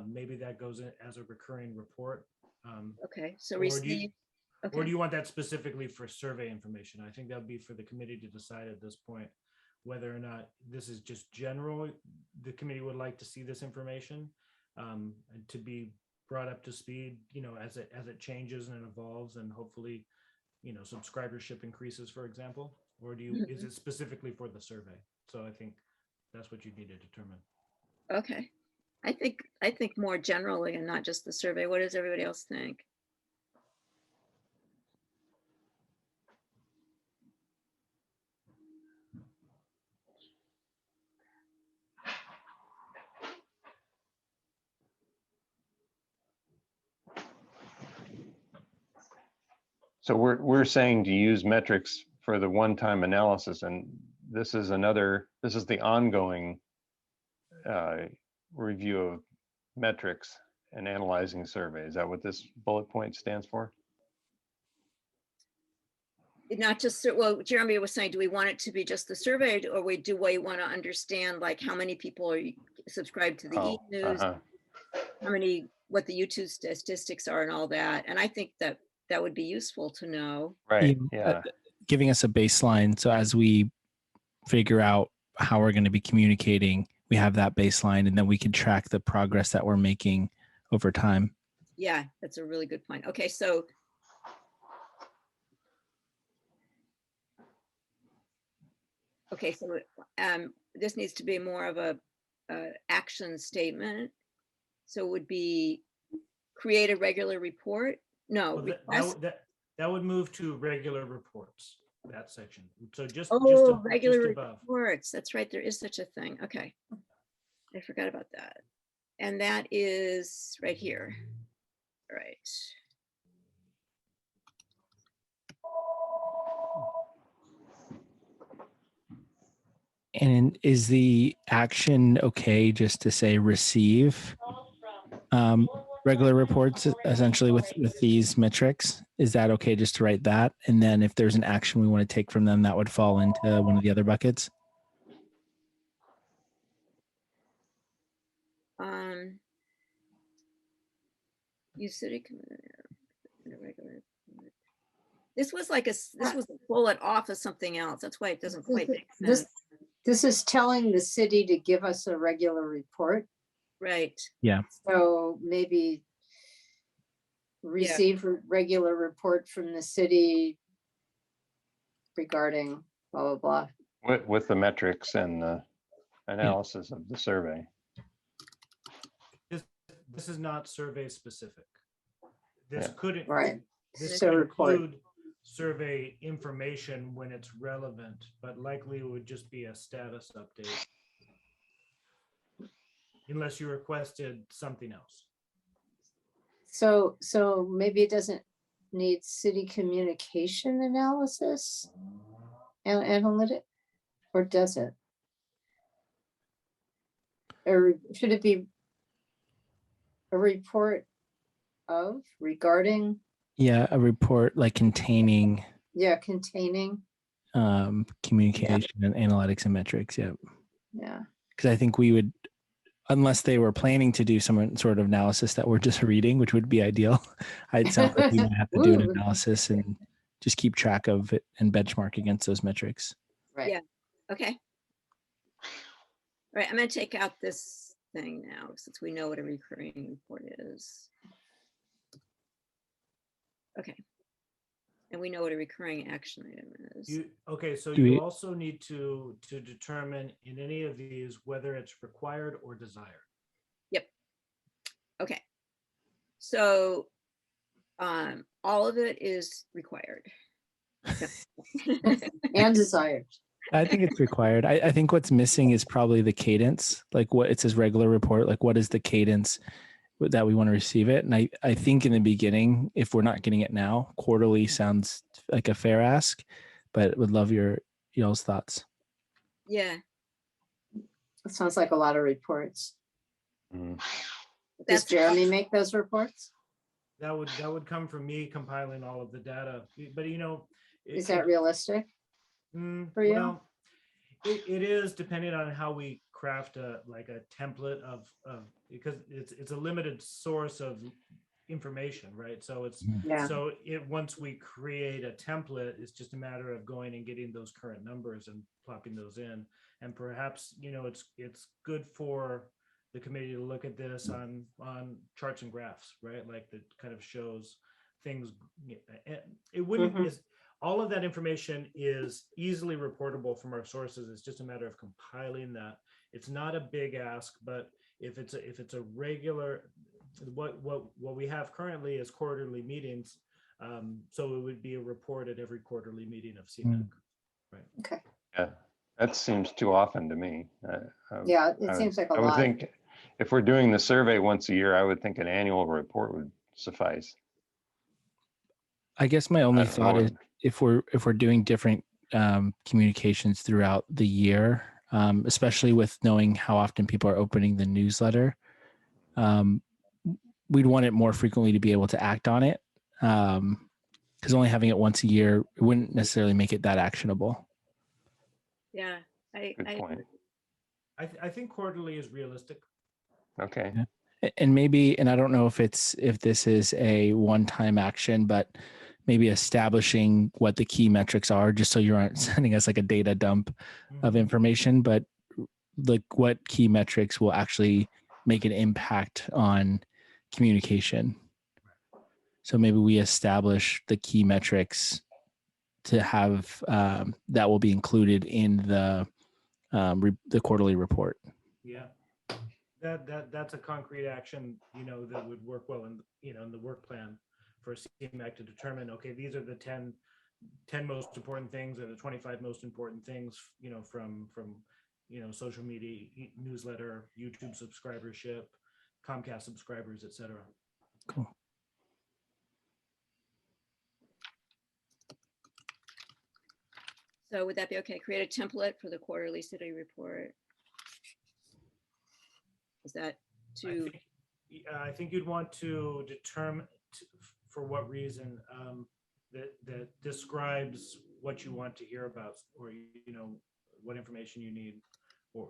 maybe that goes in as a recurring report. Okay, so or do you want that specifically for survey information? I think that would be for the committee to decide at this point whether or not this is just general. The committee would like to see this information and to be brought up to speed, as it changes and evolves, and hopefully, subscribership increases, for example. Or is it specifically for the survey? So I think that's what you need to determine. Okay, I think more generally and not just the survey. What does everybody else think? So we're saying to use metrics for the one-time analysis, and this is the ongoing review of metrics and analyzing surveys. Is that what this bullet point stands for? Not just, well, Jeremy was saying, do we want it to be just the survey, or do we want to understand like how many people are subscribed to the e-news, what the YouTube statistics are and all that. And I think that would be useful to know. Right, yeah. Giving us a baseline. So as we figure out how we're going to be communicating, we have that baseline, and then we can track the progress that we're making over time. Yeah, that's a really good point. Okay, so this needs to be more of a action statement. So it would be create a regular report. No, well, that would move to regular reports, that section. So just regular above. reports. That's right. There is such a thing. Okay, I forgot about that. And that is right here. All right. And is the action okay just to say receive regular reports essentially with these metrics? Is that okay just to write that? And then if there's an action we want to take from them, that would fall into one of the other buckets? You city regular. This was like this was a bullet off of something else. That's why it doesn't quite make sense. This is telling the city to give us a regular report. Right. Yeah. So maybe receive a regular report from the city regarding blah, blah, blah. With the metrics and the analysis of the survey. This is not survey specific. This couldn't. Right. This So could report. include survey information when it's relevant, but likely it would just be a status update. Unless you requested something else. So maybe it doesn't need city communication analysis and analytic, or does it? Or should it be a report of regarding, Yeah, a report like containing containing, communication and analytics and metrics. Yeah, yeah. because I think we would, unless they were planning to do some sort of analysis that we're just reading, which would be ideal. It sounds like we might have to do an Ooh. analysis and just keep track of it and benchmark against those metrics. Right. Yeah. Okay. All right, I'm gonna take out this thing now, since we know what a recurring report is. Okay. And we know what a recurring action item is. Okay, so Do you we- also need to determine in any of these whether it's required or desired. Okay. So all of it is required. And desired. I think it's required. I think what's missing is probably the cadence, like what it says regular report, like what is the cadence that we want to receive it. And I think in the beginning, if we're not getting it now, quarterly sounds like a fair ask, but would love y'all's thoughts. Yeah, It sounds like a lot of reports. Mm. Does that's Jeremy make those reports? That would come from me compiling all of the data, but you know. Is that realistic? for you? Well, it is depending on how we craft a template of because it's a limited source of information, right? So it's Yeah. so once we create a template, it's just a matter of going and getting those current numbers and plopping those in. And perhaps, you know, it's good for the committee to look at this on charts and graphs, right? Like that kind of shows things. It wouldn't Mhm. is all of that information is easily reportable from our sources. It's just a matter of compiling that. It's not a big ask, but if it's a regular, what we have currently is quarterly meetings. So it would be a report at every quarterly meeting of CMAC, right? Okay. Yeah, that seems too often to me. Yeah, I it would- seems like a I would lot. think if we're doing the survey once a year, I would think an annual report would suffice. I guess my only I don't thought know. is if we're doing different communications throughout the year, especially with knowing how often people are opening the newsletter, we'd want it more frequently to be able to act on it. Because only having it once a year it wouldn't necessarily make it that actionable. Yeah, Good point. I think quarterly is realistic. Okay. And maybe, and I don't know if this is a one-time action, but maybe establishing what the key metrics are, just so you aren't sending us like a data dump of information, but like what key metrics will actually make an impact on communication. So maybe we establish the key metrics to have that will be included in the quarterly report. Yeah, that's a concrete action, you know, that would work well in, you know, in the work plan for CMAC to determine, okay, these are the 10 most important things or the 25 most important things, you know, from you know, social media, newsletter, YouTube subscribership, Comcast subscribers, etc. Cool. so would that be okay? Create a template for the quarterly city report. Is that too? I think you'd want to determine for what reason that describes what you want to hear about, or you know, what information you need, or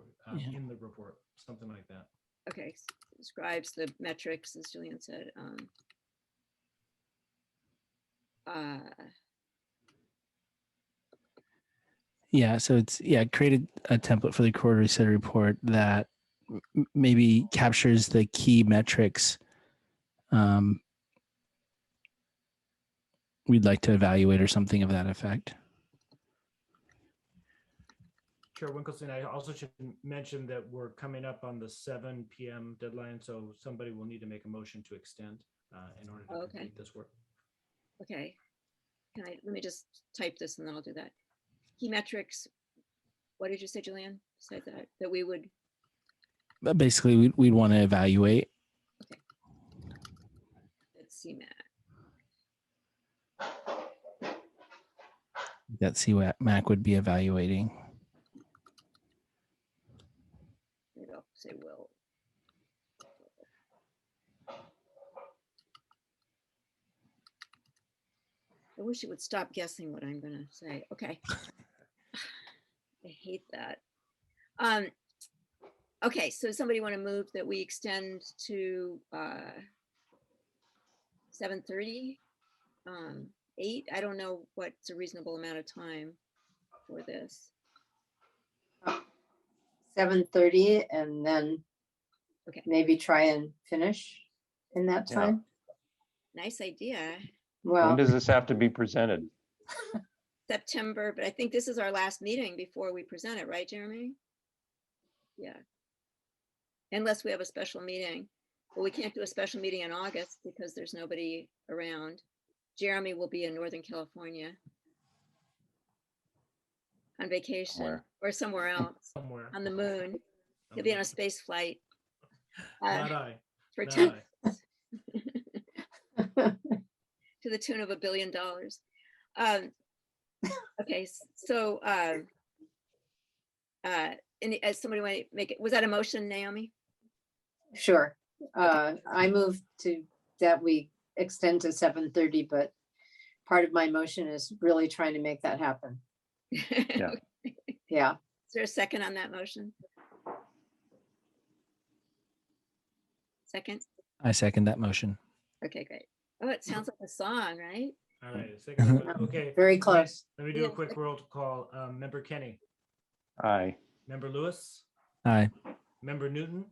in the report, something like that. Okay, describes the metrics, as Julian said. Yeah, so it's created a template for the quarterly set report that maybe captures the key metrics we'd like to evaluate or something of that effect. Chair Winkleson, I also should mention that we're coming up on the 7 p.m. deadline, so somebody will need to make a motion to extend in order to complete this work. Okay. let me just type this and then I'll do that. Key metrics, what did you say, Julian? Said that we would, But basically, we'd want to evaluate. let's see, Matt. That CMAC would be evaluating. Maybe I'll say will. I wish it would stop guessing what I'm gonna say. Okay. I hate that. Okay, so somebody want to move that we extend to 7:30? 8? I don't know what's a reasonable amount of time for this. 7:30 and then Okay. maybe try and finish in that Yeah. time. Nice idea. When Well, does this have to be presented? September, but I think this is our last meeting before we present it, right, Jeremy? Yeah. Unless we have a special meeting. But we can't do a special meeting in August because there's nobody around. Jeremy will be in Northern California on vacation Somewhere. or somewhere else Somewhere. on the moon. He'll be on a space flight. Not I. For Not 10 I. to the tune of $1 billion. Okay, so and as somebody want to make it, was that a motion, Naomi? sure. I move to that we extend to 7:30, but part of my motion is really trying to make that happen. Yeah. Yeah. Is there a second on that motion? Second? I second that motion. Okay, great. Oh, it sounds like a song, right? All right. Second. Okay. Very let me- close. Let me do a quick roll call. Member Kenny, Aye. Member Lewis, Aye. Member Newton.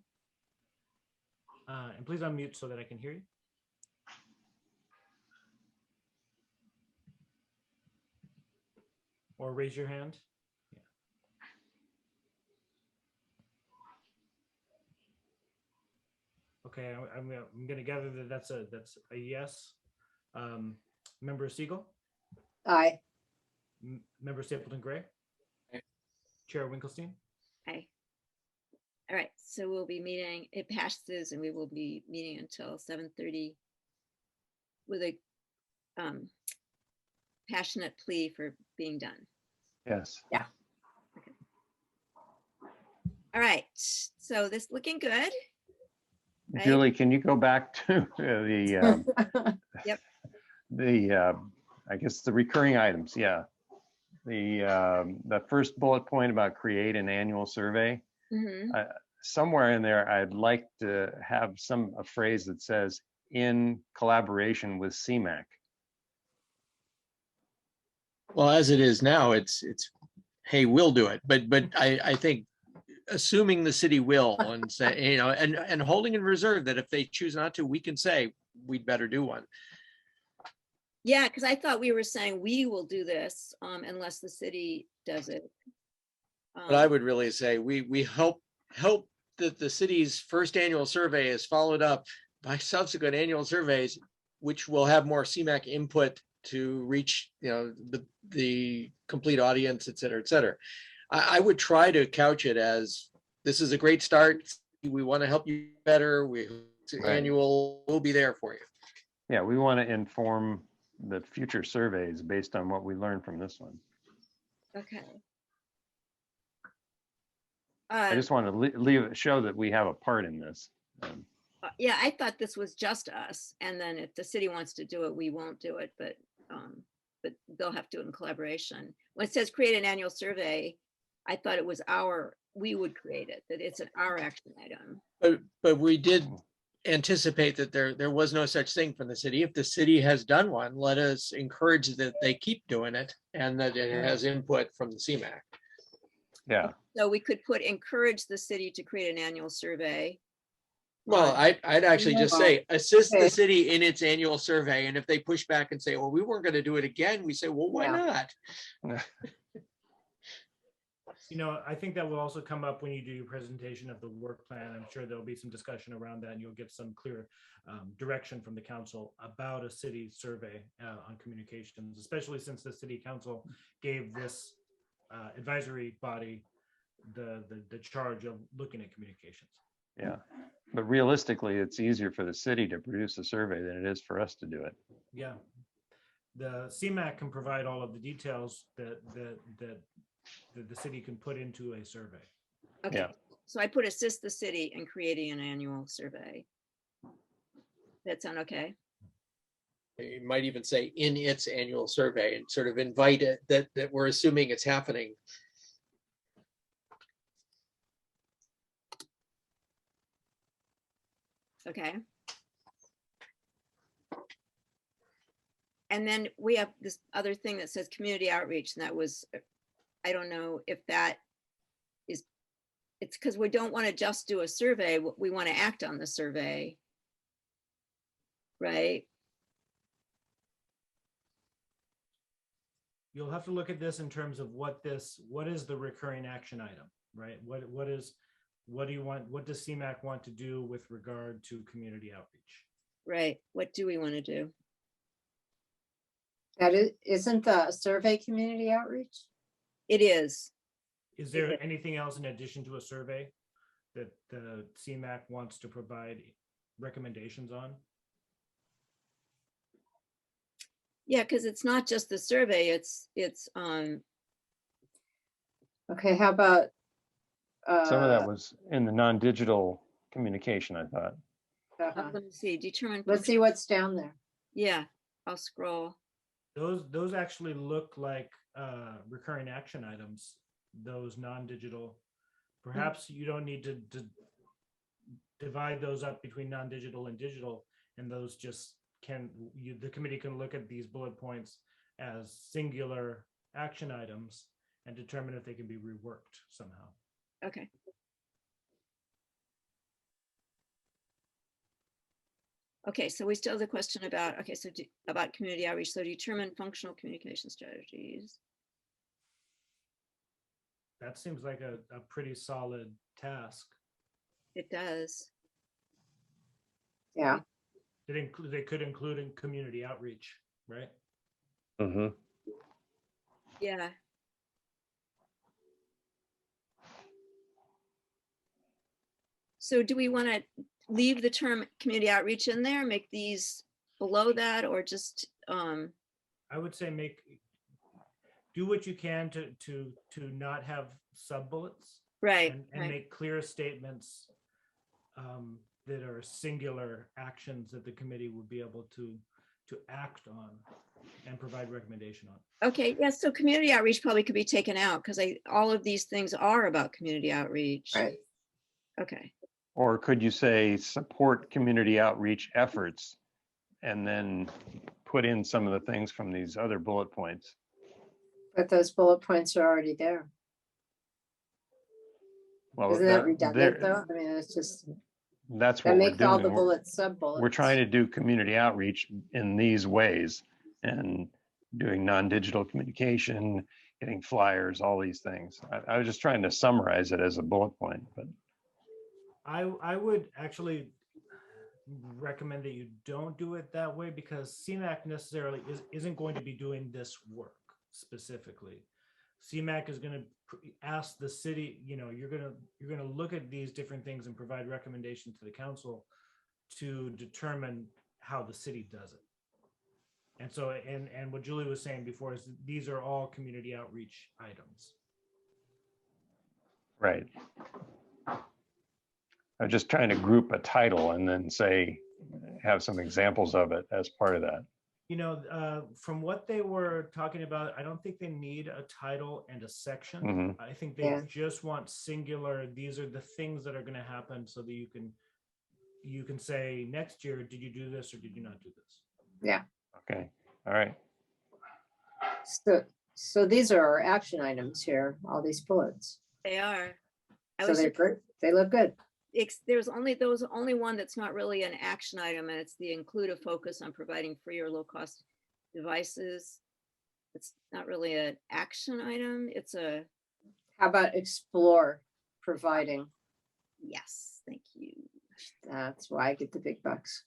And please unmute so that I can hear you. Or raise your hand. Okay, I'm gonna gather that that's a yes. Member Siegel, Aye. Member Stapleton Gray, Chair Winkelstein. Okay. All right, so we'll be meeting, it passes and we will be meeting until 7:30 with a passionate plea for being done. Yes. All right, so this looking good. Right. Julie, can you go back to the Yep. I guess the recurring items? Yeah. The first bullet point about create an annual survey. Mhm. Somewhere in there, I'd like to have a phrase that says in collaboration with CMAC. Well, as it is now, it's, hey, we'll do it. But I think assuming the city will and say, and holding in reserve that if they choose not to, we can say we'd better do one. Yeah, because I thought we were saying we will do this unless the city does it. But I would really say we hope that the city's first annual survey is followed up by subsequent annual surveys, which will have more CMAC input to reach, the complete audience, et cetera, et cetera. I would try to couch it as, this is a great start. We want to help you better. Annual, we'll be there for you. Yeah, we want to inform the future surveys based on what we learned from this one. Okay. I just want to show that we have a part in this. Yeah, I thought this was just us, and then if the city wants to do it, we won't do it, but they'll have to do it in collaboration. When it says create an annual survey, I thought it was we would create it, that it's our action item. But we did anticipate that there was no such thing from the city. If the city has done one, let us encourage that they keep doing it and that it has input from the CMAC. Yeah. So we could encourage the city to create an annual survey. Well, I'd actually just say, assist Okay. the city in its annual survey. And if they push back and say, well, we weren't going to do it again, we say, well, why Yeah. not? You know, I think that will also come up when you do your presentation of the work plan. I'm sure there'll be some discussion around that and you'll get some clear direction from the council about a city survey on communications, especially since the city council gave this advisory body the charge of looking at communications. Yeah, but realistically, it's easier for the city to produce a survey than it is for us to do it. Yeah. The CMAC can provide all of the details that the city can put into a survey. Okay, Yeah. so I put assist the city in creating an annual survey. That sound okay? You might even say in its annual survey and sort of invite it that we're assuming it's happening. Okay. And then we have this other thing that says community outreach, and that was, I don't know if that is, it's because we don't want to just do a survey, we want to act on the survey. Right? You'll have to look at this in terms of what is the recurring action item, right? What do you want, what does CMAC want to do with regard to community outreach? Right. What do we want to do? That isn't the survey community outreach? It is. Is there anything else in addition to a survey that the CMAC wants to provide recommendations on? Yeah, because it's not just the survey, it's Okay, how about? Some of that was in the non-digital communication, I thought. let me see, determine. Let's see what's down there. Yeah, I'll scroll. Those actually look like recurring action items, those non-digital. Perhaps you don't need to divide those up between non-digital and digital, and those just the committee can look at these bullet points as singular action items and determine if they can be reworked somehow. Okay. Okay, so we still have the question about, okay, so about community outreach, so determine functional communication strategies. That seems like a pretty solid task. It does. Yeah, They could include in community outreach, right? Mm-hmm. Yeah. So do we want to leave the term community outreach in there, make these below that, or just I would say do what you can to not have sub bullets, right, and right. make clear statements that are singular actions that the committee would be able to act on and provide recommendation on. Okay, yeah, so community outreach probably could be taken out because all of these things are about community outreach. right. Okay. Or could you say support community outreach efforts and then put in some of the things from these other bullet points? But those bullet points are already there. Well, Isn't that redundant though? I mean, it's just, that's that what we're makes all the doing. bullets sub-bullets. We're trying to do community outreach in these ways and doing non-digital communication, getting flyers, all these things. I was just trying to summarize it as a bullet point, but I would actually recommend that you don't do it that way because CMAC necessarily isn't going to be doing this work specifically. CMAC is going to ask the city, you're going to look at these different things and provide recommendations to the council to determine how the city does it. And so, and what Julie was saying before is these are all community outreach items. right. I'm just trying to group a title and then have some examples of it as part of that. From what they were talking about, I don't think they need a title and a section. Mhm. I think they Yeah. just want singular. These are the things that are going to happen so that you can say next year, did you do this or did you not do this? Yeah. Okay, all right. So these are our action items here, all these bullets. They are. I So was they're good. They look good. there's only one that's not really an action item, and it's the include a focus on providing free or low cost devices. It's not really an action item. It's a How about explore providing? Yes, thank you. That's why I get the big bucks.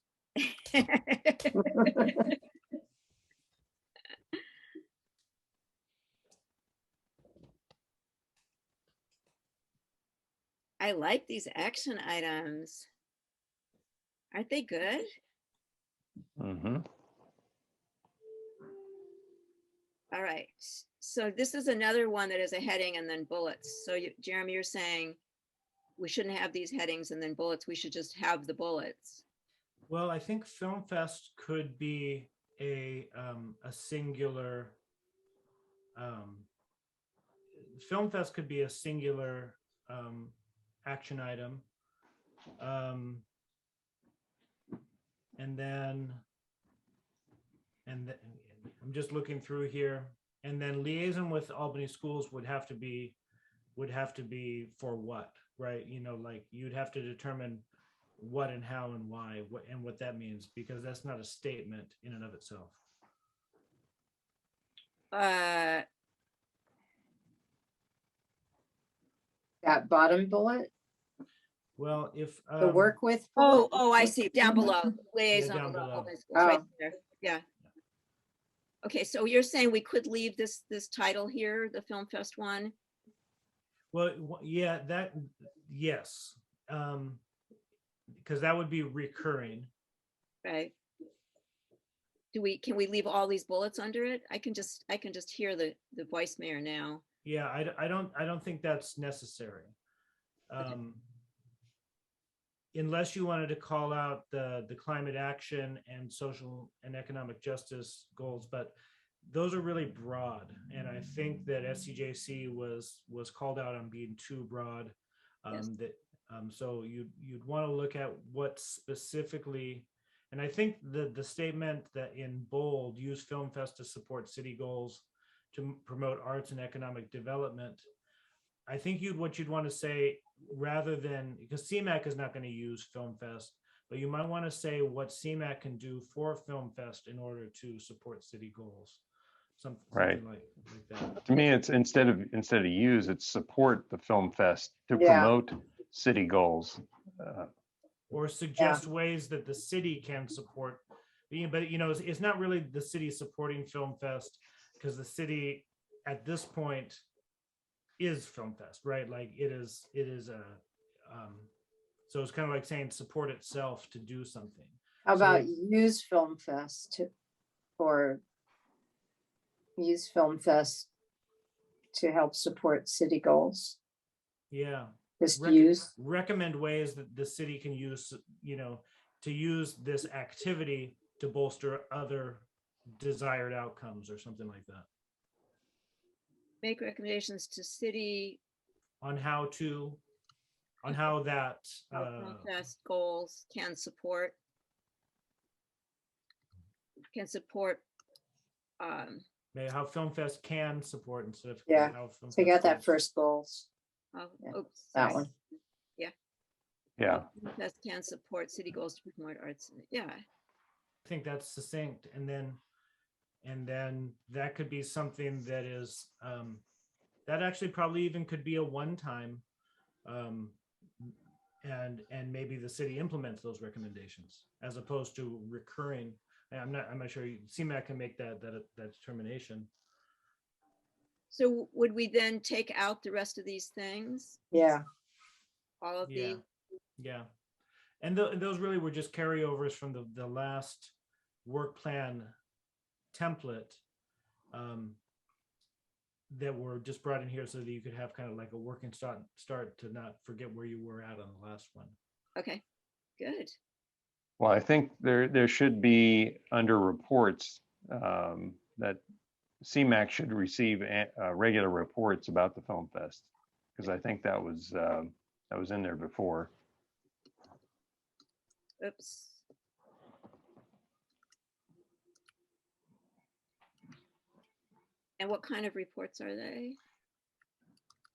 I like these action items. Aren't they good? Mhm. All right. So this is another one that is a heading and then bullets. So Jeremy, you're saying we shouldn't have these headings and then bullets. We should just have the bullets. Well, I think Film Fest could be a singular. Film Fest could be a singular action item, and then I'm just looking through here, and then liaison with Albany schools would have to be for what, right? You know, like you'd have to determine what and how and why and what that means, because that's not a statement in and of itself. That bottom bullet, Well, if the work with. Oh, bullet? I see. Down below. Liaison down with below. Albany schools, right Oh. there. Yeah. Okay, so you're saying we could leave this title here, the Film Fest one? Well, yeah, yes, because that would be recurring. Right. Can we leave all these bullets under it? I can just hear the vice mayor now. Yeah, I don't think that's necessary. Unless you wanted to call out the climate action and social and economic justice goals, but those are really broad. And I think that SCJC was called out on being too broad. Yes. So you'd want to look at what specifically, and I think the statement that in bold, use Film Fest to support city goals to promote arts and economic development. I think what you'd want to say, rather than, because CMAC is not going to use Film Fest, but you might want to say what CMAC can do for Film Fest in order to support city goals. Right. Something like that. To me, it's instead of use, it's support the film fest to Yeah. promote city goals. Or suggest ways that the city can support. But you know, it's not really the city supporting Film Fest, because the city at this point is Film Fest, right? Like it is so it's kind of like saying support itself to do something. How So- about use Film Fest use Film Fest to help support city goals? Yeah. Just use. Recommend ways that the city can use, you know, to use this activity to bolster other desired outcomes or something like that. Make recommendations to city On how that Film Fest goals can support how Film Fest can support instead of Yeah. how Film Take Fest out that goals. first goals, oh, Yeah, oops, that sorry. one. Yeah. Film Fest can support city goals to promote arts. Yeah. I think that's succinct, and then that could be something that is that actually probably even could be a one-time, and maybe the city implements those recommendations as opposed to recurring. I'm not sure CMAC can make that determination. So would we then take out the rest of these things? Yeah, All of Yeah. these? Yeah, and those really were just carryovers from the last work plan template that were just brought in here so that you could have kind of like a working start to not forget where you were at on the last one. Okay, good. Well, I think there should be under reports that CMAC should receive regular reports about the Film Fest, because I think that was in there before. Oops. And what kind of reports are they?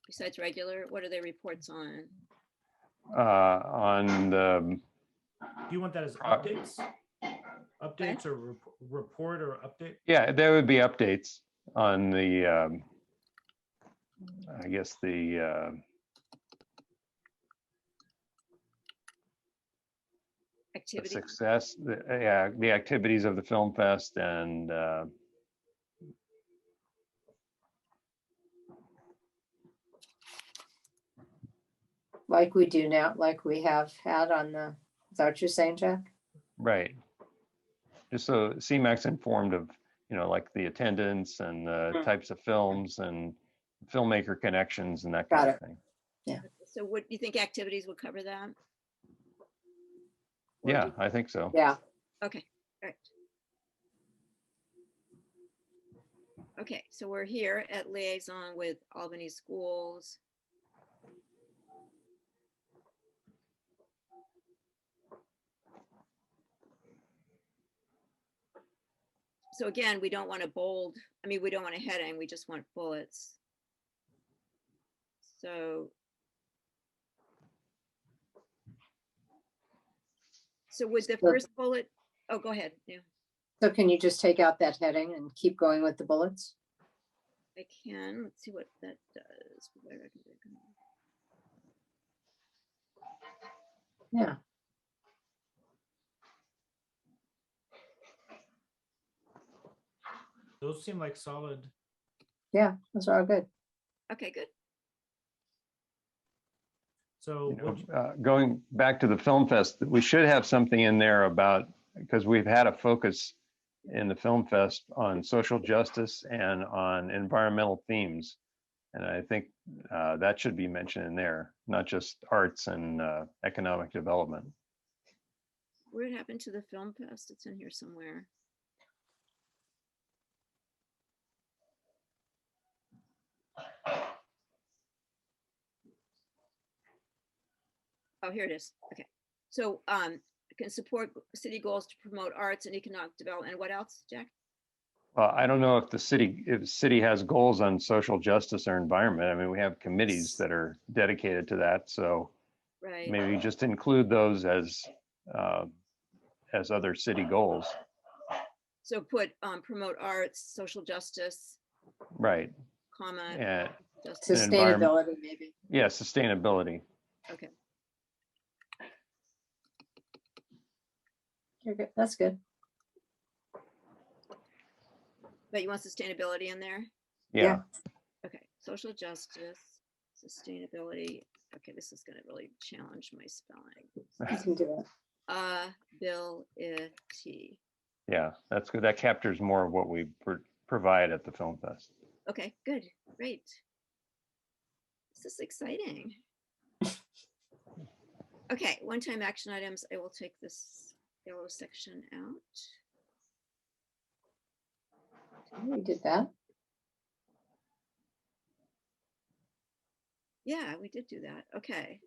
Besides regular, what are they reports on? On the Do you want that as Pro- updates or report or update? yeah, there would be updates on the I guess the Activity. success, yeah, the activities of the film fest and Like we do now, like we have had on the, is that what you're saying, Jack? right. Just so CMAC's informed of, like the attendance and the Mm. types of films and filmmaker connections and that Got kind of it. thing. So what, you think activities will cover that? Or Yeah, do- I think so. Yeah, Okay, all right. Okay, so we're here at liaison with Albany Schools. So again, we don't want to bold, I mean, we don't want a heading, we just want bullets. So. So would the So- first bullet, oh, go ahead, yeah, so can you just take out that heading and keep going with the bullets? I can, let's see what that does. Yeah, Those seem like solid. yeah, those are all good. Okay, good. So Going back to the film fest, we should have something in there about, because we've had a focus in the film fest on social justice and on environmental themes. And I think that should be mentioned in there, not just arts and economic development. What happened to the film fest? It's in here somewhere. Oh, here it is. Okay. So can support city goals to promote arts and economic development. And what else, Jack? Well, I don't know if the city has goals on social justice or environment. I mean, we have committees that are dedicated to that. So Right. maybe just include those as other city goals. So put promote arts, social justice, Right. comma, And justice. environment- Sustainability, maybe. yeah, sustainability. Okay. You're good. That's good. But you want sustainability in there? Yeah. Okay. Social justice, sustainability. Okay, this is going to really challenge my spelling. You can do it. Ability. Yeah, that's good. That captures more of what we provide at the film fest. Okay, good, great. This is exciting. Okay, one-time action items. I will take this yellow section out. We did that. Yeah, we did do that. Okay.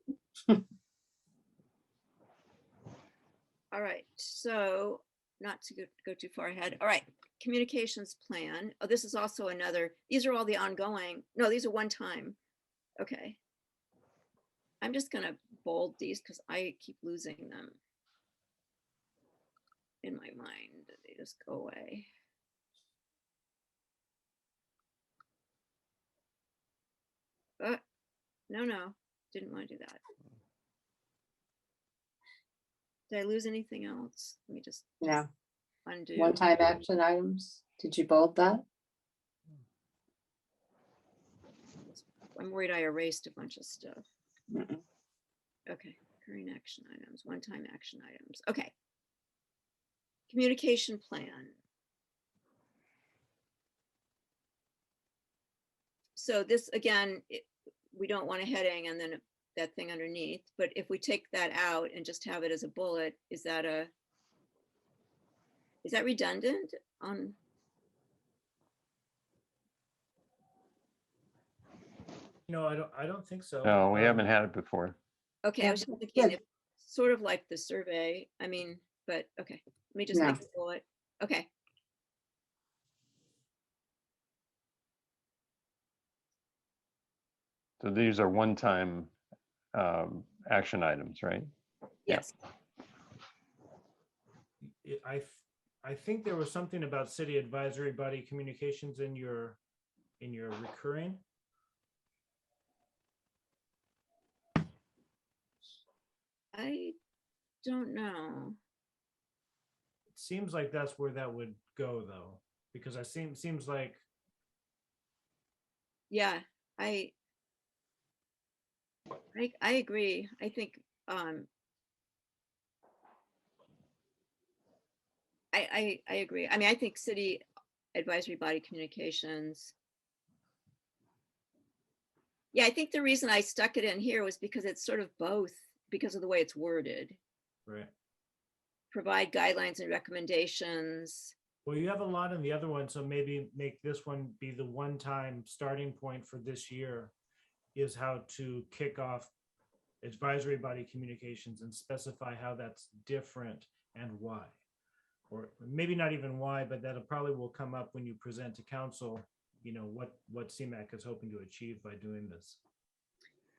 All right, so not to go too far ahead. All right, communications plan. Oh, this is also another, these are all the ongoing. No, these are one time. Okay. I'm just gonna bold these because I keep losing them in my mind. They just go away. No, didn't want to do that. Did I lose anything else? Let me just No. undo. One-time action items. Did you bold that? I'm worried I erased a bunch of stuff. Mm-mm. Okay, current action items, one-time action items. Okay. Communication plan. So this, again, we don't want a heading and then that thing underneath, but if we take that out and just have it as a bullet, is that redundant on? no, I don't think so. No, we haven't had it before. Okay, I Yeah, was just that's thinking, good. it's sort of like the survey, I mean, but okay, let me just Yeah. make a bullet. Okay. So these are one-time action items, right? Yeah. Yes. I think there was something about city advisory body communications in your recurring. I don't know. It seems like that's where that would go though, because seems like, Yeah, I agree. I think I agree. I mean, I think city advisory body communications. Yeah, I think the reason I stuck it in here was because it's sort of both, because of the way it's worded. right. Provide guidelines and recommendations. Well, you have a lot in the other one, so maybe make this one be the one-time starting point for this year, is how to kick off advisory body communications and specify how that's different and why. Or maybe not even why, but that probably will come up when you present to council, you know, what CMAC is hoping to achieve by doing this.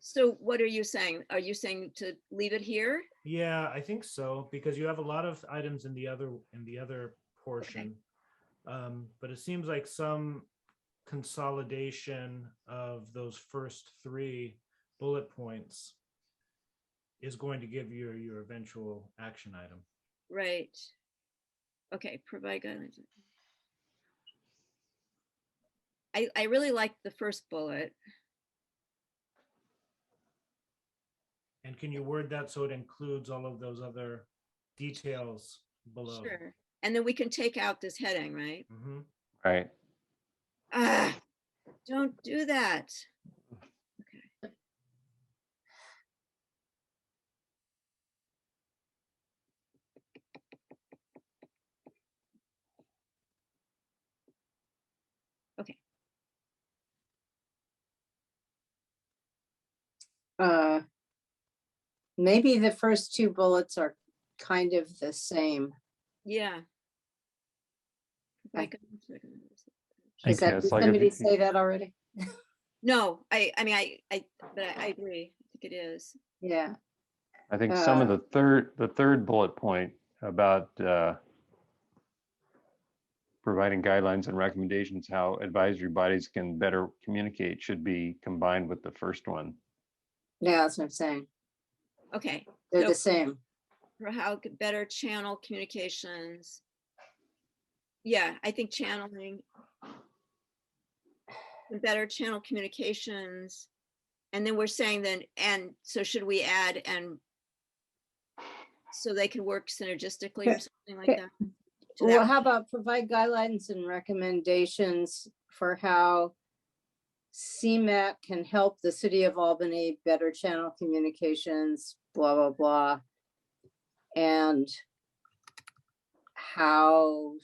So what are you saying? Are you saying to leave it here? Yeah, I think so, because you have a lot of items in the other portion. But it seems like some consolidation of those first 3 bullet points is going to give you your eventual action item. Right. Okay, provide guidelines. I really like the first bullet. And can you word that so it includes all of those other details below? Sure. And then we can take out this heading, right? Mhm. Right. Ah, don't do that. Okay. Okay. Maybe the first 2 bullets are kind of the same. Yeah. I- Think Is that, it's did like if somebody you- say that already? No, I mean, but I agree. I think it is. Yeah, I think some of Uh, the third bullet point about providing guidelines and recommendations how advisory bodies can better communicate should be combined with the first one. yeah, that's what I'm saying. Okay. They're So the same. for how could better channel communications. Yeah, I think channeling and better channel communications. And then we're saying then, and so should we add and so they can work synergistically or something like Okay. that? To Well, that- how about provide guidelines and recommendations for how CMAC can help the city of Albany better channel communications, blah, blah, blah. And how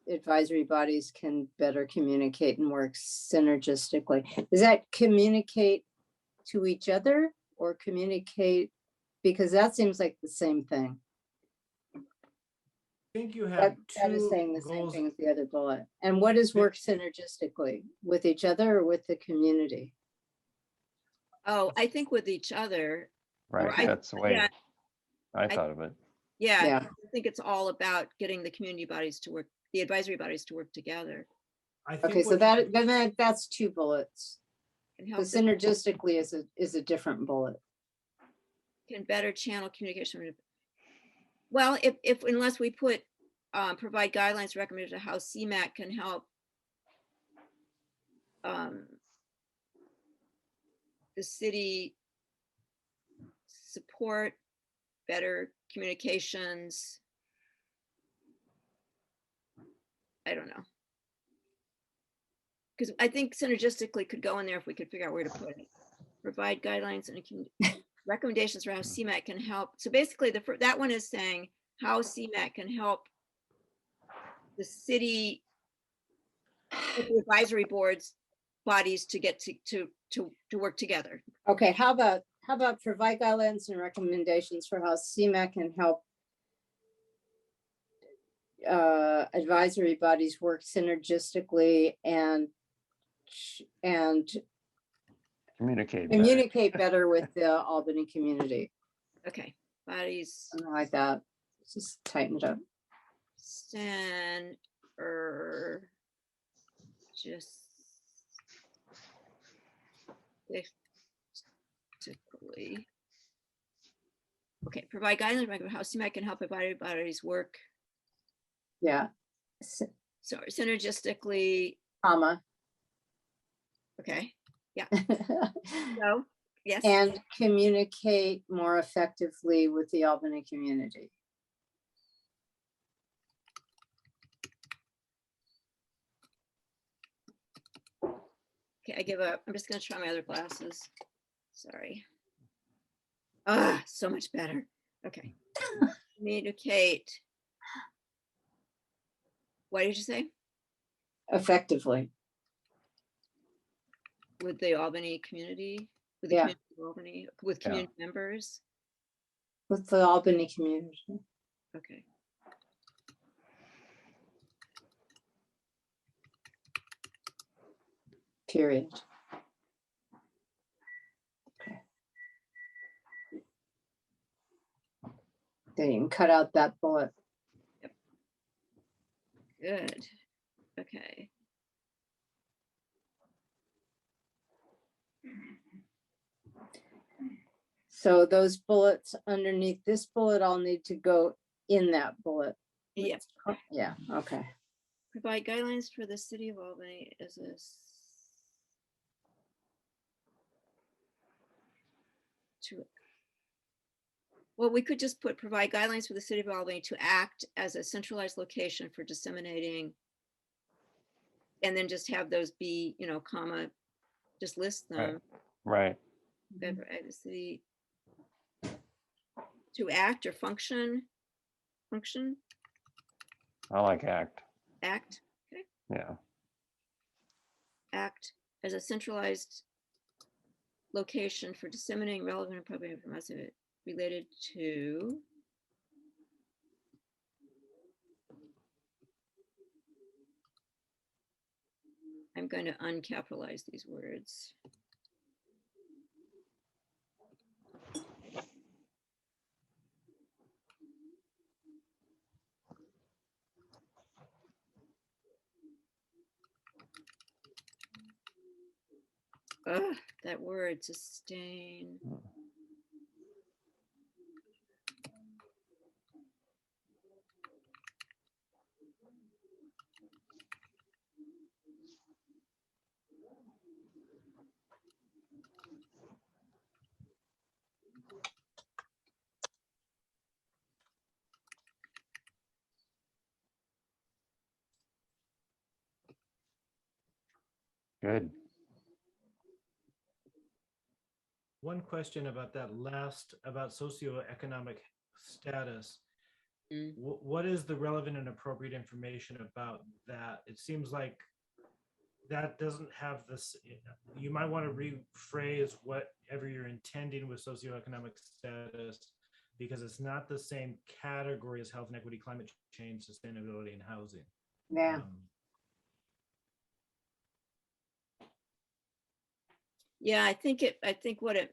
advisory bodies can better communicate and work synergistically. Does that communicate to each other or communicate? Because that seems like the same thing. I think you That, have that is 2 saying the same goals. thing as the other bullet. And what is work synergistically with each other or with the community? Oh, I think with each other. Right. I- That's the way yeah. I thought of it. Yeah, Yeah. I think it's all about getting the community bodies to work, the advisory bodies to work together. I think Okay, so what that, then that's 2 bullets. And The help them synergistically is a different bullet. can better channel communication. Well, if unless we put provide guidelines recommended to how CMAC can help the city support better communications. I don't know. Because I think synergistically could go in there if we could figure out where to put it. Provide guidelines and recommendations for how CMAC can help. So basically that one is saying how CMAC can help the city with the advisory boards bodies to get to work together. Okay, how about provide guidelines and recommendations for how CMAC can help advisory bodies work synergistically and Communicate better. communicate better with the Albany community. Okay, bodies Something like that. Just tighten it up. stand or just basically Okay, provide guidelines about how CMAC can help advisory bodies work Yeah. so synergistically. Comma. Okay, so yes. And communicate more effectively with the Albany community. Okay, I give up. I'm just gonna try my other glasses. Sorry. Ah, so much better. Okay. Communicate. What did you say? Effectively. With the Albany community? With the Yeah. community of Albany, with Yeah. community members? With the Albany community. Okay. Period. Okay. Then you can cut out that bullet. Good. Okay. So those bullets underneath this bullet all need to go in that bullet. Yep. Yeah, okay. Provide guidelines for the city of Albany as this. Well, we could just put provide guidelines for the city of Albany to act as a centralized location for disseminating. And then just have those be, comma, just list them. Right. The city to act or function. I like ACT. Act. Okay. Yeah. Act as a centralized location for disseminating relevant and appropriate information related to I'm going to uncapitalize these words. Ugh, that word, sustain. Good. One question about that last, about socioeconomic status. Mm. What is the relevant and appropriate information about that? It seems like that doesn't have this, you might want to rephrase whatever you're intending with socioeconomic status, because it's not the same category as health and equity, climate change, sustainability, and housing. Yeah. Yeah, I think what it,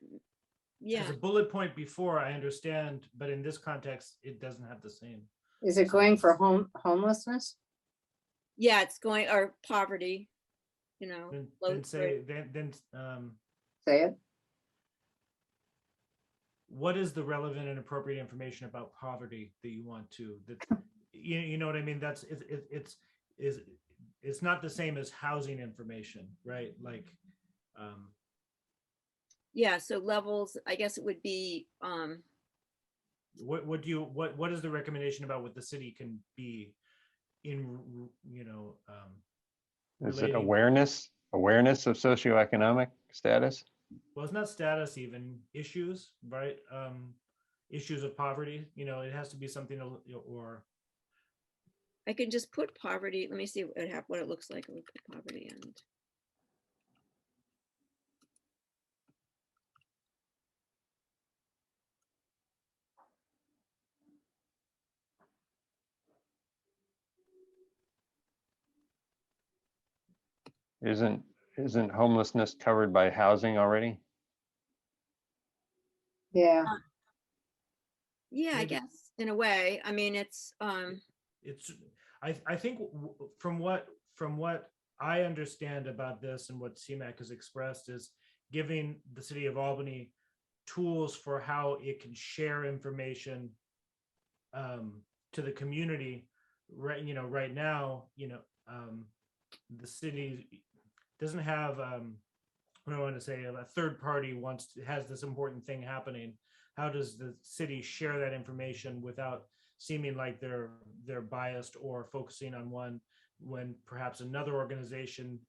yeah. As a bullet point before, I understand, but in this context, it doesn't have the same. Is it going for homelessness? Yeah, it's going, or poverty, Then say, then Say it. what is the relevant and appropriate information about poverty that you want to, that, you know what I mean? That's, it's not the same as housing information, right? Like, yeah, so levels, I guess it would be, what is the recommendation about what the city can be in, Is it relating- awareness of socioeconomic status? well, it's not status, even issues, right? Issues of poverty, it has to be something, or I could just put poverty, let me see what it looks like. We'll put poverty and. Isn't homelessness covered by housing already? Yeah. Yeah, I Maybe. guess in a way. I mean, it's I think from what I understand about this and what CMAC has expressed is giving the city of Albany tools for how it can share information to the community. Right, right now, the city doesn't have what I want to say, a third party has this important thing happening. How does the city share that information without seeming like they're biased or focusing on one, when perhaps another organization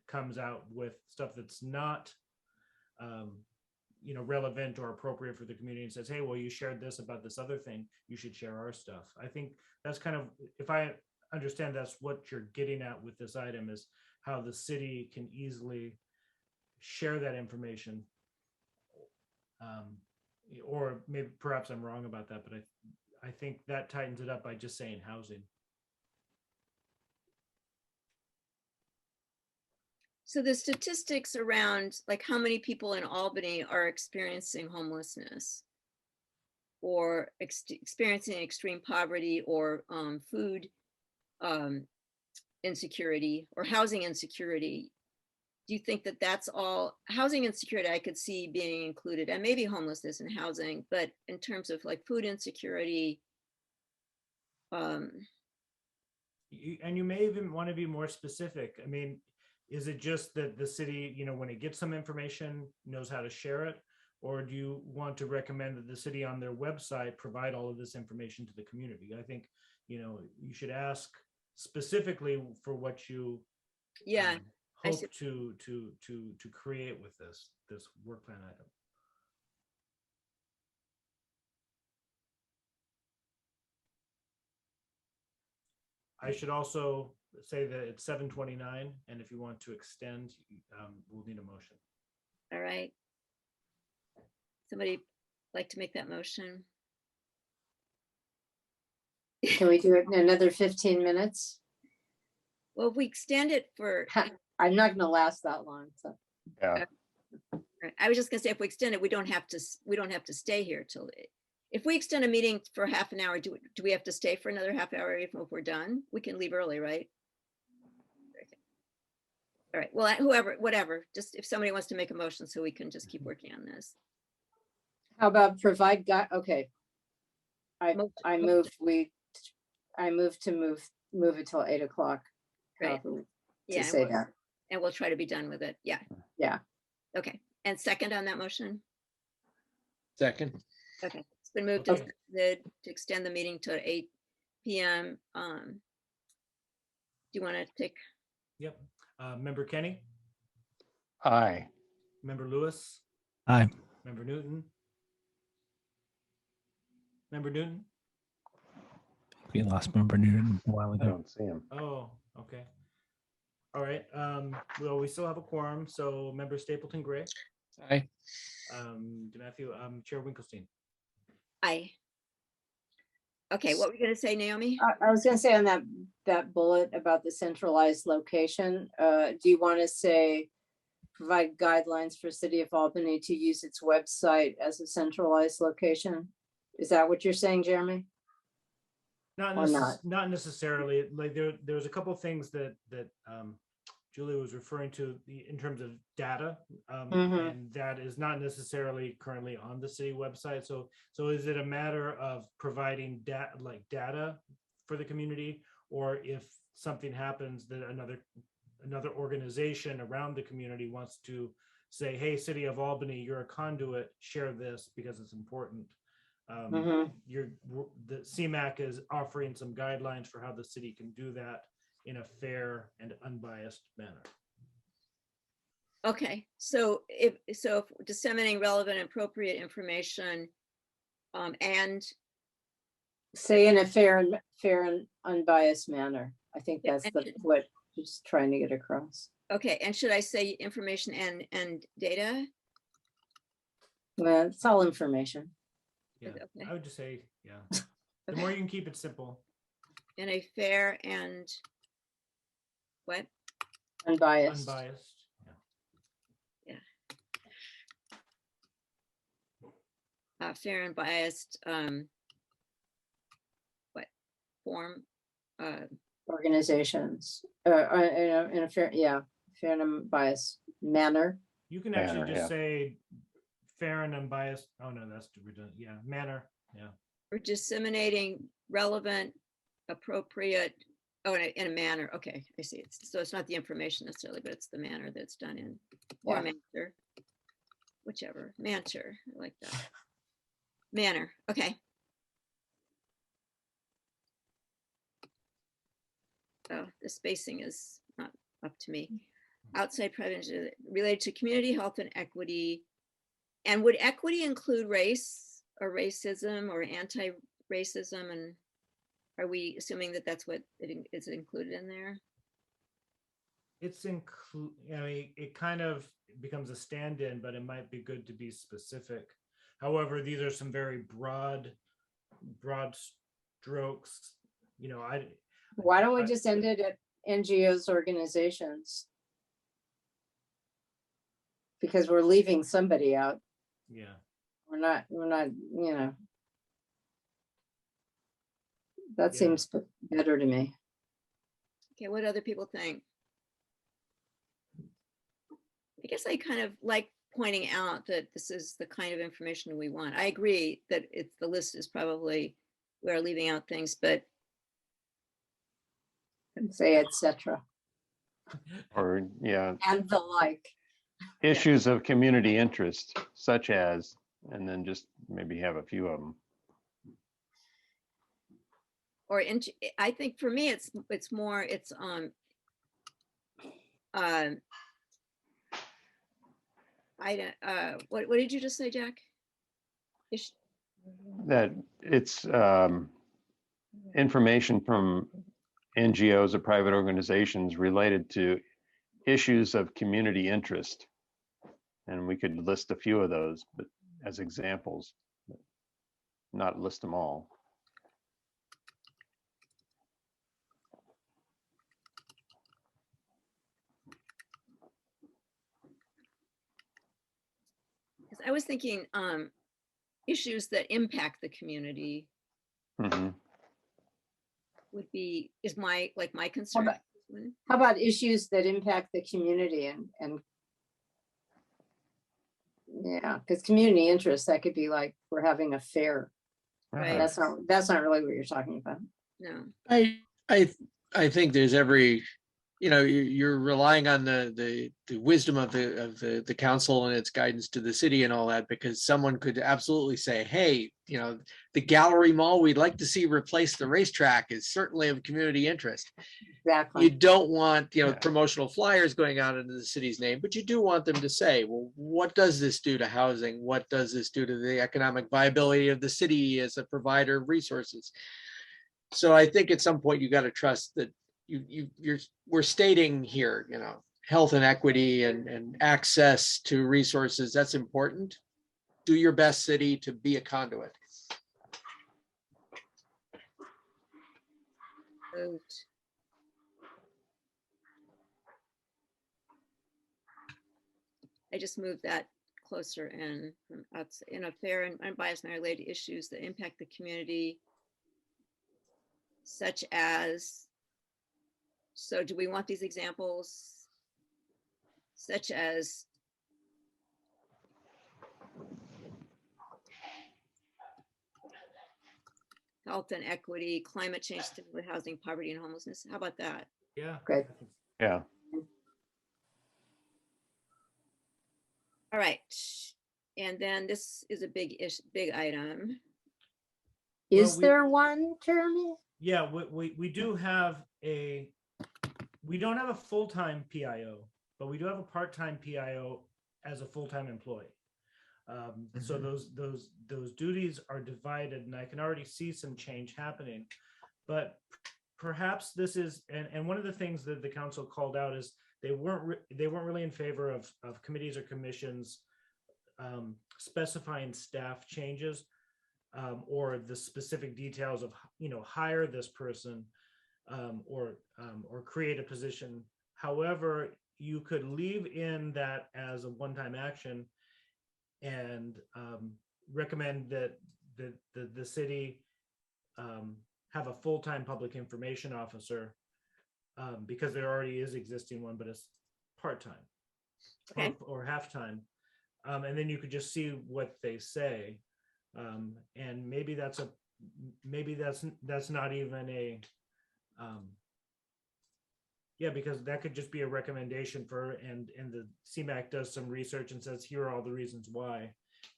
comes out with stuff that's not relevant or appropriate for the community and says, hey, well, you shared this about this other thing, you should share our stuff. I think that's kind of, if I understand, that's what you're getting at with this item, is how the city can easily share that information. Or maybe perhaps I'm wrong about that, but I think that tightens it up by just saying housing. So the statistics around like how many people in Albany are experiencing homelessness or experiencing extreme poverty or food insecurity or housing insecurity, do you think that that's all? Housing insecurity I could see being included, and maybe homelessness and housing, but in terms of like food insecurity, And you may even want to be more specific. I mean, is it just that the city, when it gets some information, knows how to share it? Or do you want to recommend that the city on their website provide all of this information to the community? I think, you should ask specifically for what you yeah. I see. hope to create with this work plan item. I should also say that it's 7:29, and if you want to extend, we'll need a motion. All right. Somebody like to make that motion? Can we do it in another 15 minutes? Well, if we extend it for, I'm not gonna last that long, so. Yeah, I was just gonna say, if we extend it, we don't have to stay here till, if we extend a meeting for half an hour, do we have to stay for another half hour if we're done? We can leave early, right? Okay. All right, well, whatever, just if somebody wants to make a motion so we can just keep working on this. How about okay. I move to move it till 8 o'clock. Right. To Yeah, say that. and we'll try to be done with it. Yeah. Yeah. Okay, and second on that motion? Second. Okay, it's been moved Okay. and seconded to extend the meeting to 8 p.m. Do you want to take? Yep. Member Kenny, aye. Member Lewis, Aye. Member Newton. Member Newton? We lost member Newton a while I ago. don't see him. Oh, okay. All right. Well, we still have a quorum. So Member Stapleton Gray, Aye. Matthew, Chair Winkelstein. Aye. Okay, what were you going to say, Naomi? I was gonna say on that bullet about the centralized location, do you want to say provide guidelines for City of Albany to use its website as a centralized location? Is that what you're saying, Jeremy? Or not? Not necessarily. Like there's a couple of things that Julie was referring to in terms of data, Mhm. and that is not necessarily currently on the city website. So is it a matter of providing data for the community, or if something happens that another organization around the community wants to say, hey, City of Albany, you're a conduit, share this because it's important. Mhm. The CMAC is offering some guidelines for how the city can do that in a fair and unbiased manner. Okay, so if disseminating relevant and appropriate information, and Say in a fair and unbiased manner. I think Yeah, that's and- what she's trying to get across. okay, and should I say information and data? Well, it's all information. Yeah, Okay. I would just say, yeah. The more you can keep it simple. In a fair and what? Unbiased. Unbiased. Yeah. Fair and biased, what form? Organizations, in a fair and unbiased manner. You can actually Banner, just yeah. say fair and unbiased. Oh no, that's redundant. Yeah, manner. Yeah. Or disseminating relevant, appropriate, oh, in a manner. Okay, I see. So it's not the information necessarily, but it's the manner that's done in, or Yeah. manner, whichever, manner, I like that. Manner, okay. Oh, the spacing is not up to me. Outside prevention related to community health and equity. And would equity include race or racism or anti-racism? And are we assuming that that's what is included in there? It's it kind of becomes a stand-in, but it might be good to be specific. However, these are some very broad strokes. Why don't we just end it at NGOs, organizations? Because we're leaving somebody out. Yeah. We're not, that Yeah. seems better to me. Okay, what other people think? I guess I kind of like pointing out that this is the kind of information we want. I agree that the list is probably, we're leaving out things, but Say etc. Or, yeah, And the like. issues of community interest, such as, and then just maybe have a few of them. or I think for me, it's more, I don't, what did you just say, Jack? That it's information from NGOs or private organizations related to issues of community interest. And we could list a few of those, but as examples, but not list them all. Because I was thinking issues that impact the community Mhm. would be, is my concern. How about issues that impact the community and yeah, because community interest, that could be like, we're having a fair. Right. That's not really what you're talking about. No. I think there's every, you're relying on the wisdom of the council and its guidance to the city and all that, because someone could absolutely say, hey, the Gallery Mall, we'd like to see replace the racetrack, is certainly of community interest. Exactly. You don't want, Yeah. promotional flyers going out into the city's name, but you do want them to say, well, what does this do to housing? What does this do to the economic viability of the city as a provider of resources? So I think at some point you got to trust that we're stating here, health and equity and access to resources. That's important. Do your best, city, to be a conduit. Moved. I just moved that closer in a fair and unbiased manner related to issues that impact the community, such as, so do we want these examples? Such as health and equity, climate change, stimulate housing, poverty and homelessness. How about that? Yeah. Great. Yeah. All right. And then this is a big item. Is Well, there one, Jeremy? Yeah, we do have we don't have a full-time PIO, but we do have a part-time PIO as a full-time employee. So those duties are divided, and I can already see some change happening. But perhaps this is, and one of the things that the council called out is they weren't really in favor of committees or commissions specifying staff changes or the specific details of hire this person or create a position. However, you could leave in that as a one-time action and recommend that the city have a full-time public information officer because there already is existing one, but it's part-time Okay. or half-time. And then you could just see what they say. And maybe that's not even a, yeah, because that could just be a recommendation for, and the CMAC does some research and says, here are all the reasons why,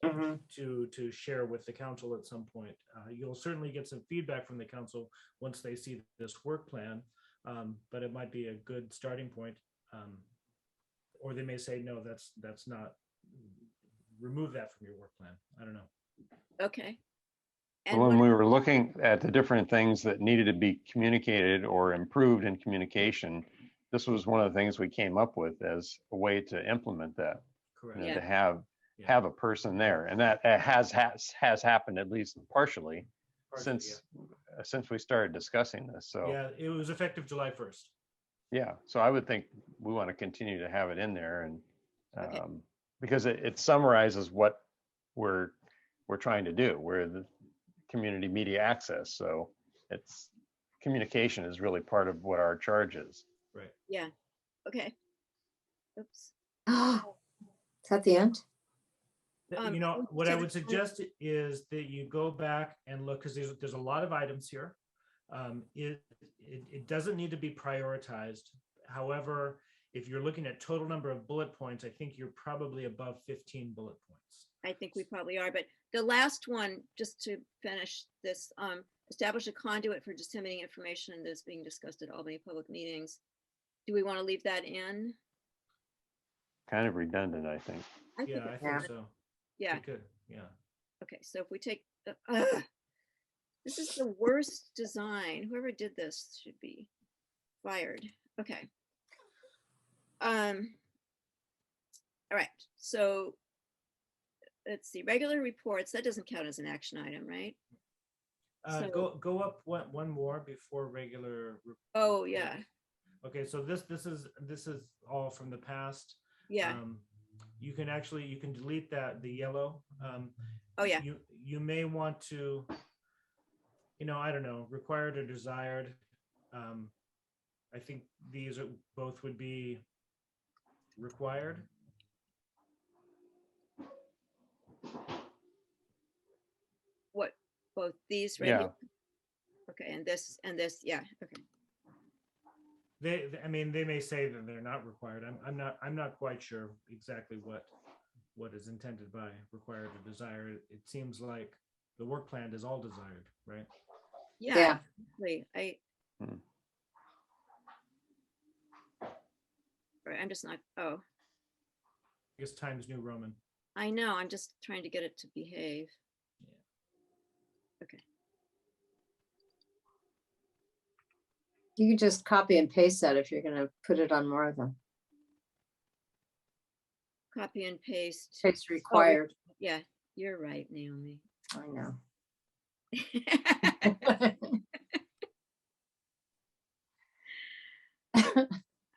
Mhm. to share with the council at some point. You'll certainly get some feedback from the council once they see this work plan, but it might be a good starting point. Or they may say, no, that's not, remove that from your work plan. I don't know. Okay. And When what, we were looking at the different things that needed to be communicated or improved in communication, this was one of the things we came up with as a way to implement that, Correct. you know, Yeah. to have Yeah. a person there, and that has happened at least partially Partially, since we started discussing this. So yeah, it was effective July 1st. yeah, so I would think we want to continue to have it in there, and Okay. because it summarizes what we're trying to do. We're the community media access, so it's communication is really part of what our charge is. Right. yeah, okay. Oops. Is that the end? You know, what to I the would suggest is that you go back and look, because there's a lot of items here. It doesn't need to be prioritized. However, if you're looking at total number of bullet points, I think you're probably above 15 bullet points. I think we probably are, but the last one, just to finish this, establish a conduit for disseminating information that's being discussed at Albany public meetings. Do we want to leave that in? Kind of redundant, I think. I think Yeah, I it's think Yeah. so. Yeah, It could, yeah. okay, so if we take, this is the worst design. Whoever did this should be fired. Okay. All right, so let's see, regular reports, that doesn't count as an action item, right? So- Go up one more before regular. Oh, yeah, Okay, so this is all from the past. yeah, You can delete the yellow. oh, yeah, You may want to, I don't know, required or desired. I think these are both would be required. what, both these right Yeah, here? Okay, and this, yeah, okay, I mean, they may say that they're not required. I'm not quite sure exactly what is intended by required or desired. It seems like the work plan is all desired, right? yeah, Yeah. exactly. Hmm. Right, I'm just not, oh, I guess Times New Roman. I know, I'm just trying to get it to behave. Yeah. Okay, You can just copy and paste that if you're gonna put it on more of them. copy and paste. It's required. Yeah, you're right, Naomi. I know.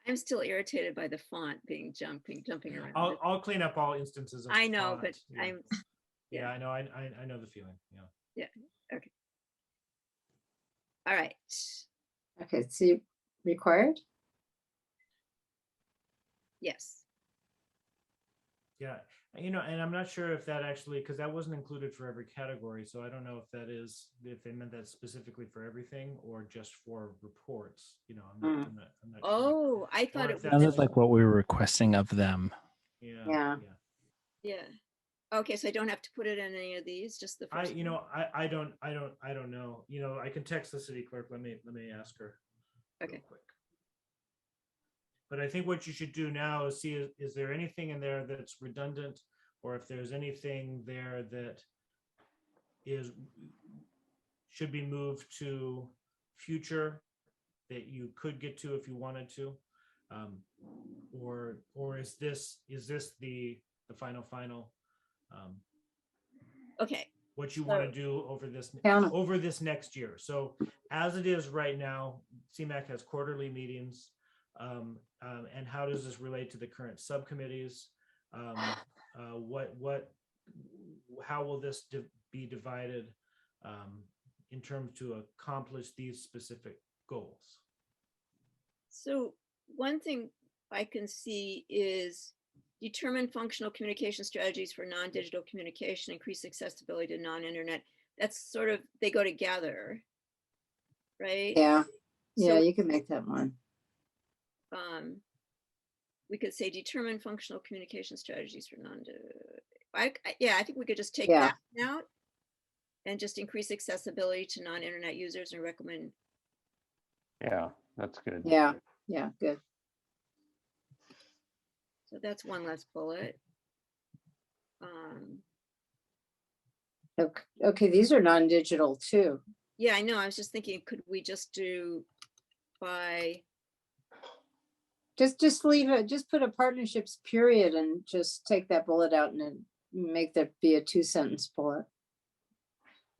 I'm still irritated by the font being jumping around. I'll clean up all instances of I know, font. but Yeah. I'm, Yeah, I know. I know the feeling. Yeah. all right. Okay, see, required? Yes, Yeah. And I'm not sure if that actually, because that wasn't included for every category. So I don't know if they meant that specifically for everything or just for reports. I'm not sure. oh, I thought Or it if was, that's- Sounded like what we were requesting of them. Yeah. Yeah. yeah. Okay, so I don't have to put it in any of these, just the first one? I don't know. I can text the city clerk. Let me ask her. real Okay. quick. But I think what you should do now is see, is there anything in there that's redundant, or if there's anything there that should be moved to future that you could get to if you wanted to, or is this the final Okay, what you So- want to do over Count 'em. this next year. So as it is right now, CMAC has quarterly meetings. And how does this relate to the current subcommittees? How will this be divided in terms to accomplish these specific goals? so one thing I can see is determine functional communication strategies for non-digital communication, increase accessibility to non-internet. That's sort of, they go together, right? Yeah, yeah, So, you can make that one. we could say determine functional communication strategies for yeah, I think we could just take Yeah. that out and just increase accessibility to non-internet users and recommend. Yeah, that's good. Yeah, yeah, good. So that's one less bullet. Okay, these are non-digital too. Yeah, I know. I was just thinking, could we just do by, Just leave it, just put a partnerships period and just take that bullet out and then make that be a 2-sentence bullet.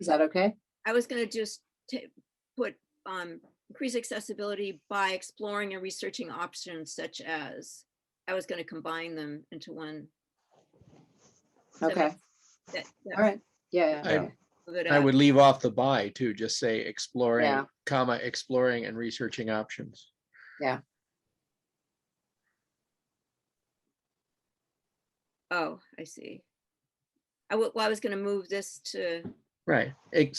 Is that okay? I was gonna just put increase accessibility by exploring and researching options such as, I was gonna combine them into one. Does that Okay, make- that all right. Yeah, I- yeah. move it I up? would leave off the by too, just say exploring, Yeah. comma, exploring and researching options. Oh, I see. Well, I was gonna move this to, Right. Yeah.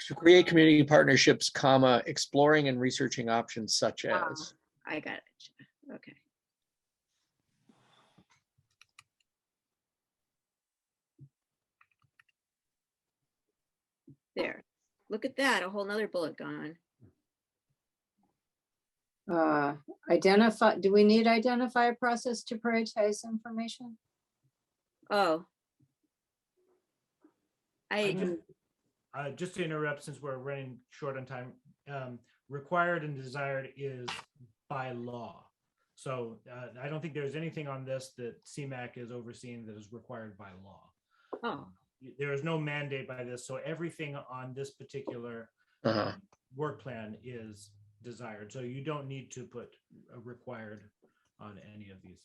To create community partnerships, comma, exploring and researching options such Ah. as. I got it. Okay. There. Look at that, a whole nother bullet gone. Identify, do we need identify a process to prioritize information? Oh. Just to interrupt, since we're running short on time, required and desired is by law. So I don't think there's anything on this that CMAC is overseeing that is required by law. Oh, There is no mandate by this, so everything on this particular Uh-huh. work plan is desired. So you don't need to put a required on any of these.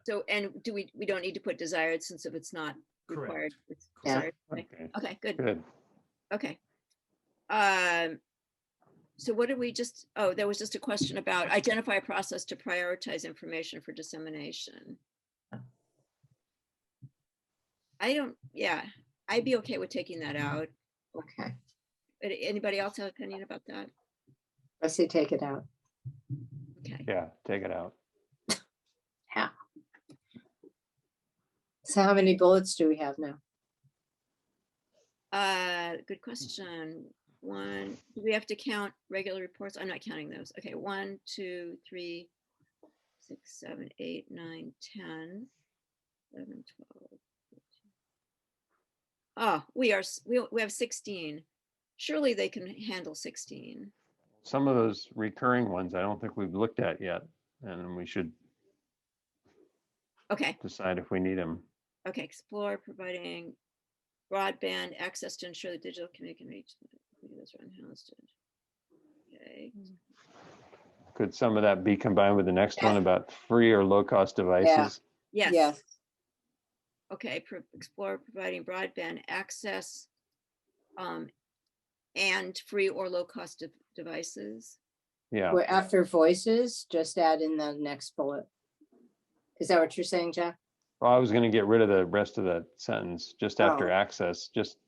so, and do we don't need to put desired, since if it's not required, Correct. it's Yeah. desired. Okay, Okay, good. good. Okay. So what did we just, oh, there was just a question about identify a process to prioritize information for dissemination. Yeah, I'd be okay with taking that out. Okay, Anybody else have an opinion about that? I say take it out. Okay. Yeah, take it out. Yeah. So how many bullets do we have now? Good question. One, do we have to count regular reports? I'm not counting those. Okay, 1, 2, 3, 6, 7, 8, 9, 10, 11, 12. 13. Oh, we have 16. Surely they can handle 16. Some of those recurring ones, I don't think we've looked at yet, and we should Okay, decide if we need them. okay, explore providing broadband access to ensure the digital community can reach those are unhosted. Okay, Could some of that be combined with the next one about free or low-cost devices? yes. Yes. Okay, explore providing broadband access and free or low-cost devices. Yeah, We're after voices, just add in the next bullet. Is that what you're saying, Jack? well, I was gonna get rid of the rest of that sentence, just after Oh. access, just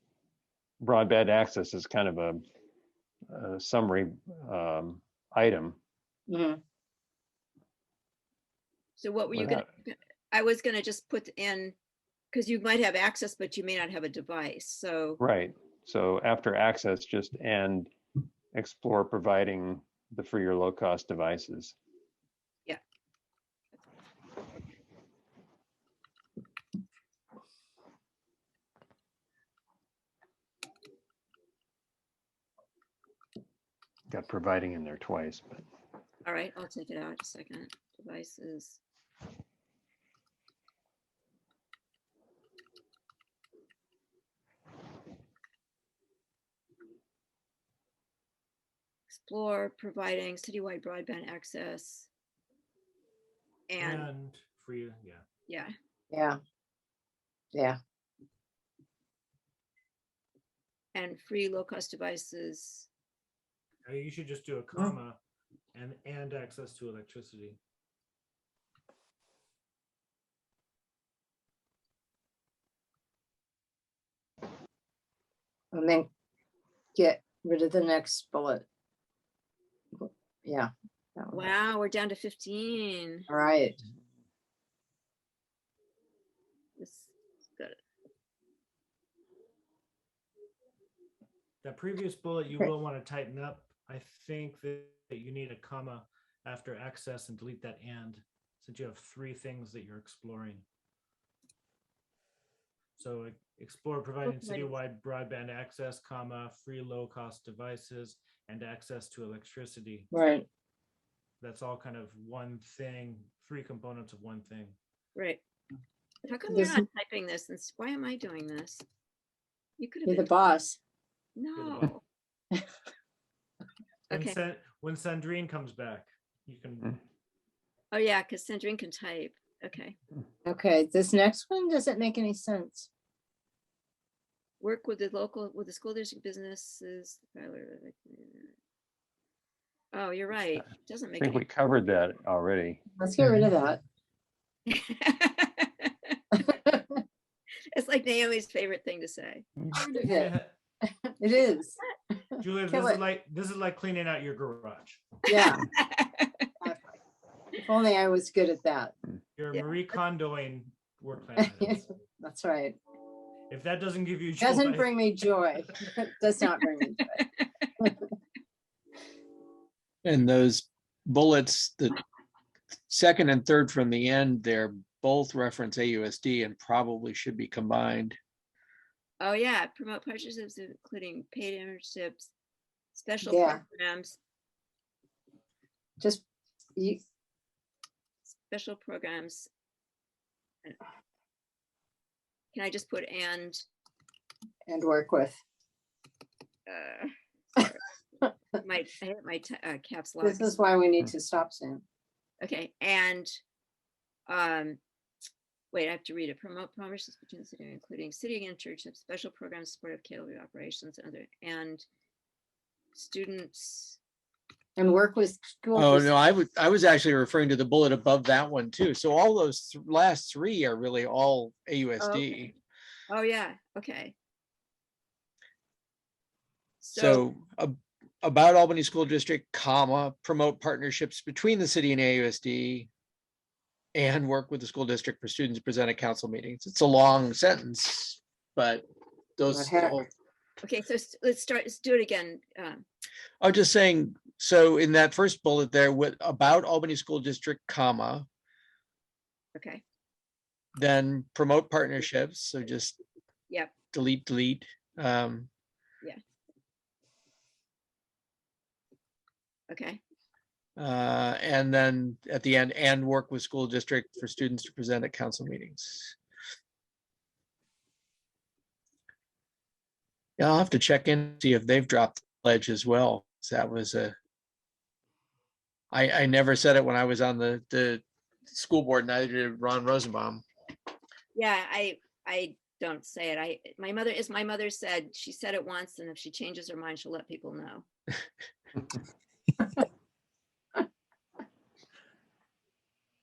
broadband access is kind of a summary item. Mhm. So what were you gonna, I was gonna just put in, because you might have access, but you may not have a device, so. Right, so after access, just and explore providing the free or low-cost devices. Yeah. Got providing in there twice, but All right, I'll take it out a second. Devices. Explore providing citywide broadband access. And free, yeah. yeah, Yeah, and free low-cost devices. You should just do a comma and access to electricity. And then get rid of the next bullet. Yeah. that one. Wow, we're down to 15. All right. This is good. That previous bullet, you Great. will want to tighten up. I think that you need a comma after access and delete that and, since you have 3 things that you're exploring. So explore providing citywide broadband access, comma, free low-cost devices, and access to electricity. Right. That's all kind of one thing, 3 components of one thing. Right. How come This- you're not typing this? And why am I doing this? You could have You're the been. boss. No. Okay. When Sandrine comes back, you can. Oh yeah, because Sandrine can type. Okay. Okay, this next one doesn't make any sense. Work with the school district businesses. Oh, you're right. Doesn't I make think we any. covered that already. Let's get rid of that. It's like Naomi's favorite thing to say. Get rid of it. It is. Julia, Kill this is like cleaning out your garage. Yeah. If only I was good at that. You're Yeah. Marie Kondoing work plan items. That's right. If that doesn't give you Doesn't joy, bring me joy. Does not bring me joy. And those bullets, the second and third from the end, they're both reference AUSD and probably should be combined. Oh yeah, promote partnerships including paid internships, special Yeah. programs, Just you, special programs. Can I just put and? and work with. I hit my caps lock. This is why we need to stop soon. Okay, and wait, I have to read it. Promote partnerships between the city, including city internships, special programs, supportive KW operations, and students. And work with school. Oh, no, I was actually referring to the bullet above that one too. So all those last 3 are really all AUSD. okay. Oh yeah, okay. So about Albany School District, comma, promote partnerships between the city and AUSD and work with the school district for students to present at council meetings. It's a long sentence, but those, What heck? Okay, so let's do it again. I'm just saying, so in that first bullet there with about Albany School District, comma, Okay, then promote partnerships. So just yep, delete. okay, And then at the end, and work with school district for students to present at council meetings. Yeah, I'll have to check in, see if they've dropped the pledge as well. So that was I never said it when I was on the school board, neither did Ron Rosenbaum. yeah, I don't say it. My mother said, she said it once, and if she changes her mind, she'll let people know.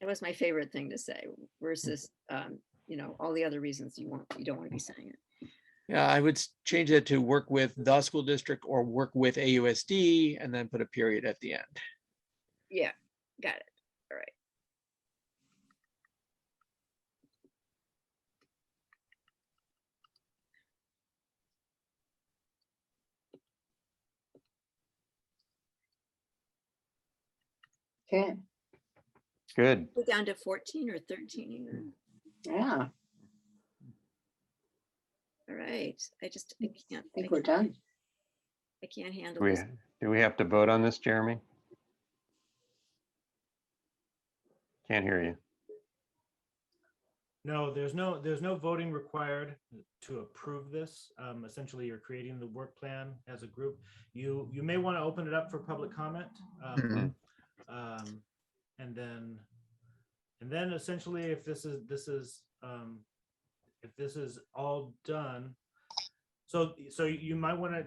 It was my favorite thing to say versus, all the other reasons you don't want to be saying it. Yeah, I would change that to work with the school district or work with AUSD and then put a period at the end. Yeah, got it. All right. Okay, Good. Go down to 14 or 13. yeah, All right. I can't. I think we're done. I can't handle Do we, this. do we have to vote on this, Jeremy? Can't hear you. No, there's no voting required to approve this. Essentially, you're creating the work plan as a group. You may want to open it up for public comment. And then essentially, if this is all done, so you might want to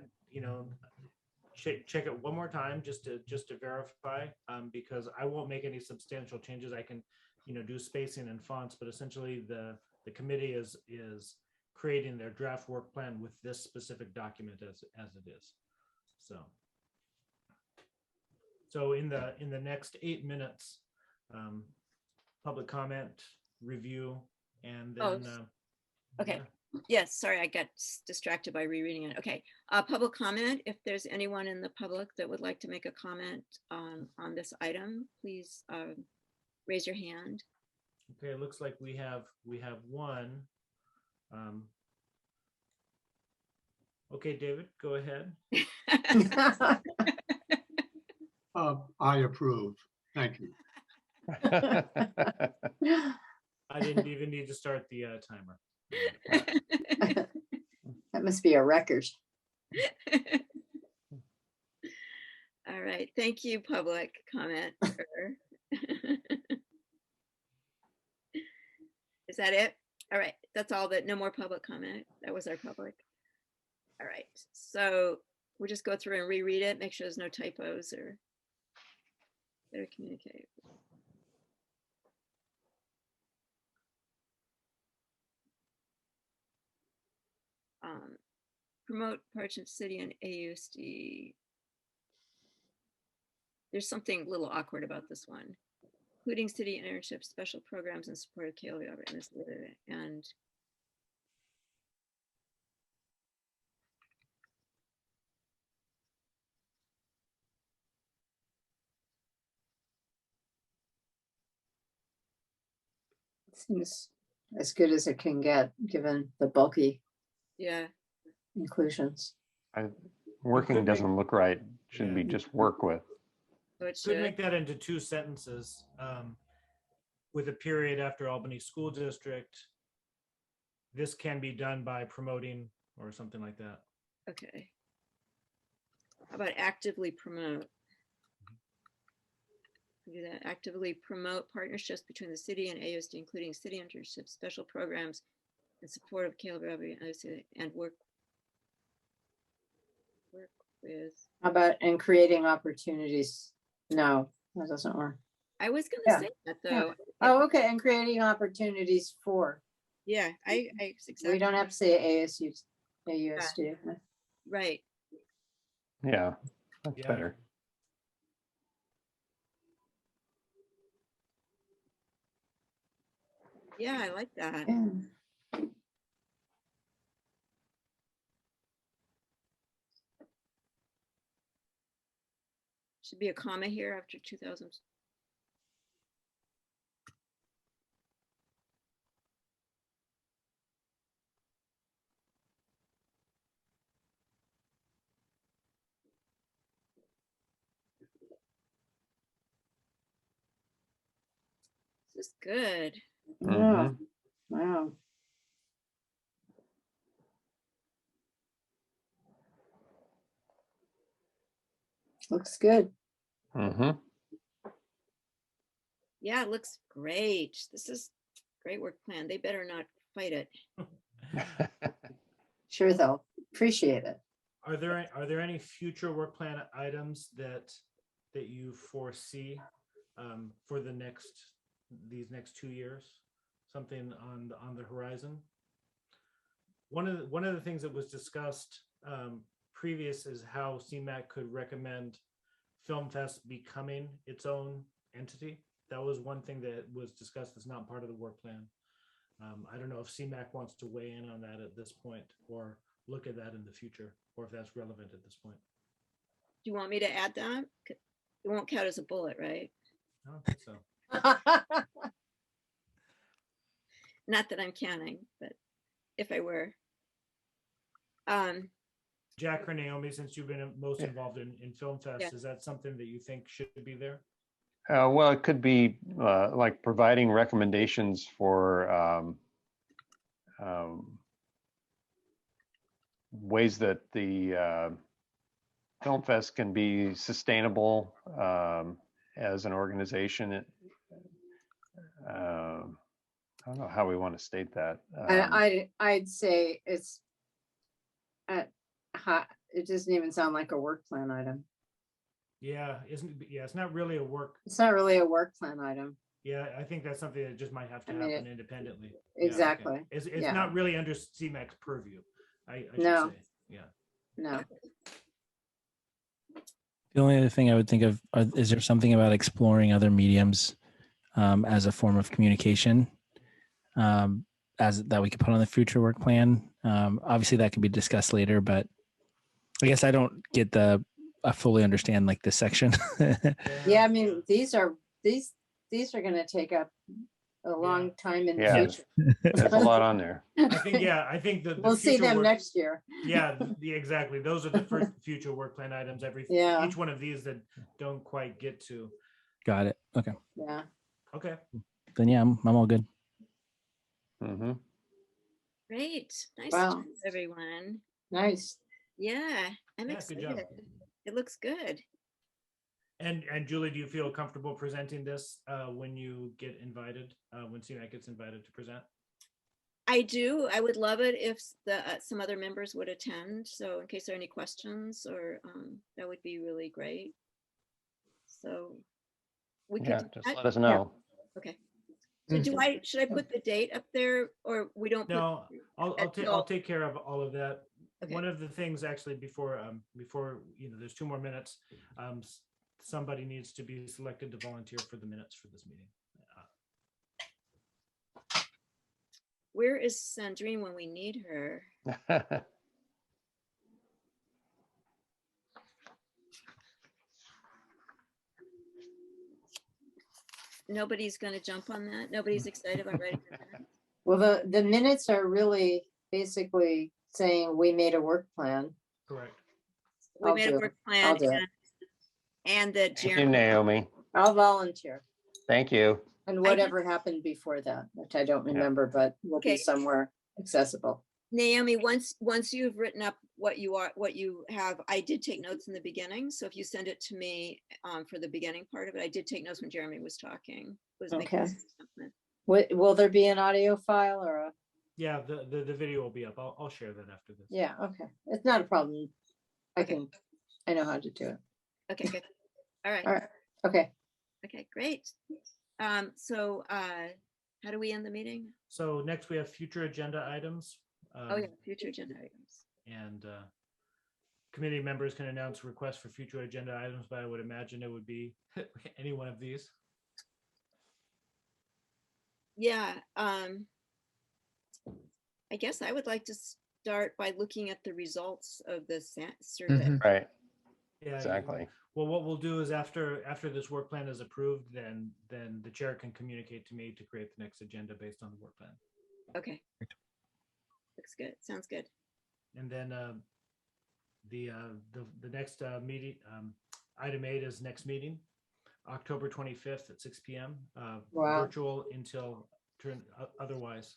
check it one more time just to verify, because I won't make any substantial changes. I can do spacing and fonts, but essentially the committee is creating their draft work plan with this specific document as it is. So in the next 8 minutes, public comment, review, and then Okay. yeah. Yes, sorry, I got distracted by rereading it. Okay, public comment. If there's anyone in the public that would like to make a comment on this item, please raise your hand. Okay, it looks like we have one. Okay, David, go ahead. I approve. Thank you. I didn't even need to start the timer. That must be a record. All right, thank you, public comment. Is that it? All right, that's all. No more public comment. That was our public. All right, so we'll just go through and reread it, make sure there's no typos or better communicate. Promote Parchment City and AUSD. There's something a little awkward about this one. Including city internships, special programs, and support of KLB and Seems as good as it can get, given the bulky yeah. inclusions. Working doesn't look right. Should be just work with. So it Could should. make that into 2 sentences with a period after Albany School District. This can be done by promoting or something like that. Okay. How about actively promote? Do that. Actively promote partnerships between the city and AUSD, including city internships, special programs, and support of KLB and work with. How about and creating opportunities? No, that doesn't work. I was going to Yeah. say that though. Oh, okay, and creating opportunities for. Yeah, I exactly. We don't have to say AUSD. Right. Yeah, that's Yeah. better. Yeah, I like that. Yeah. Should be a comma here after 2000. This is good. Yeah. Mhm. Wow. Looks good. Mhm. Yeah, it looks great. This is great work plan. They better not fight it. Sure, they'll appreciate it. Are there any future work plan items that you foresee for these next 2 years? Something on the horizon? One of the things that was discussed previous is how CMAC could recommend Film Fest becoming its own entity. That was one thing that was discussed that's not part of the work plan. I don't know if CMAC wants to weigh in on that at this point or look at that in the future, or if that's relevant at this point. Do you want me to add that? It won't count as a bullet, right? I don't think so. Not that I'm counting, but if I were. Jack or Naomi, since you've been most Yeah. involved in Film Fest, Yeah. is that something that you think should be there? Well, it could be like providing recommendations for ways that the Film Fest can be sustainable as an organization. I don't know how we want to state that. I'd say it's it doesn't even sound like a work plan item. Yeah, it's not really a work. It's not really a work plan item. Yeah, I think that's something that just might have to I mean, happen independently. Yeah, okay. Exactly. It's Yeah. not really under CMAC's purview, I should No. say. Yeah. No. The only other thing I would think of is there something about exploring other mediums as a form of communication as that we could put on the future work plan. Obviously, that can be discussed later, but I guess I don't get I fully understand like this section. Yeah, I mean, these are going to take up a long time in the Yeah. future. There's a lot on there. I think the We'll see future them work- next year. Yeah, exactly. Those are the first future work plan items. Yeah. Each one of these that don't quite get to. Got it. Okay. Yeah. Okay. Then yeah, I'm all good. Mm-hmm. Great. Nice Wow. job, everyone. Nice. Yeah, I'm Yeah, good excited. job. It looks good. And Julie, do you feel comfortable presenting this when you get invited, when CMAC gets invited to present? I do. I would love it if some other members would attend. So in case there are any questions, or that would be really great. So we Yeah, can do just that. let us know. Okay. So should I put the date up there, or we don't? No, Put, I'll take care of all of that. Okay. One of the things actually before there's 2 more minutes, somebody needs to be selected to volunteer for the minutes for this meeting. Where is Sandrine when we need her? Nobody's going to jump on that. Nobody's excited about writing the minutes? Well, the minutes are really basically saying we made a work plan. Correct. We I'll made a do it. work I'll plan, do it. and that Thank you, Jeremy. Naomi. I'll volunteer. Thank you. And whatever happened before that, which I don't remember, but will be Okay. somewhere accessible. Naomi, once you've written up what you have, I did take notes in the beginning. So if you send it to me for the beginning part of it, I did take notes when Jeremy was talking. Okay. Something. Will there be an audio file or a? Yeah, the video will be up. I'll share that after this. Yeah. Okay. It's not a problem. I know how to do it. Okay, good. All right. All right. Okay. Okay, great. So how do we end the meeting? So next we have future agenda items. Oh yeah, future agenda items. And committee members can announce requests for future agenda items, but I would imagine it would be any one of these. Yeah. I guess I would like to start by looking at the results of the survey. Right. Yeah, Exactly. Well, what we'll do is after this work plan is approved, then the chair can communicate to me to create the next agenda based on the work plan. Okay. Looks good. Sounds good. And then the next meeting, item 8 is next meeting, October 25th at 6 p.m. Wow. Virtual until otherwise.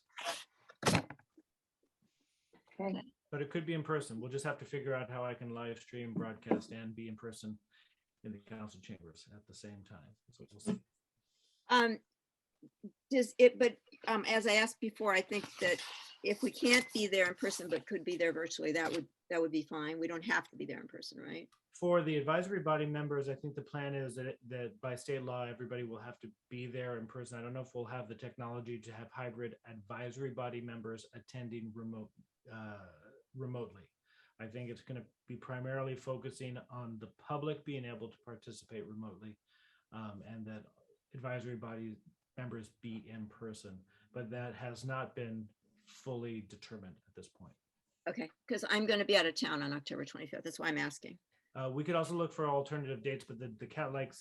Okay. But it could be in person. We'll just have to figure out how I can live stream, broadcast, and be in person in the council chambers at the same time. So we'll see. As I asked before, I think that if we can't be there in person but could be there virtually, that would be fine. We don't have to be there in person, right? For the advisory body members, I think the plan is that by state law, everybody will have to be there in person. I don't know if we'll have the technology to have hybrid advisory body members attending remotely. I think it's going to be primarily focusing on the public being able to participate remotely, and that advisory body members be in person, but that has not been fully determined at this point. Okay, because I'm going to be out of town on October 25th. That's why I'm asking. We could also look for alternative dates, but the cat like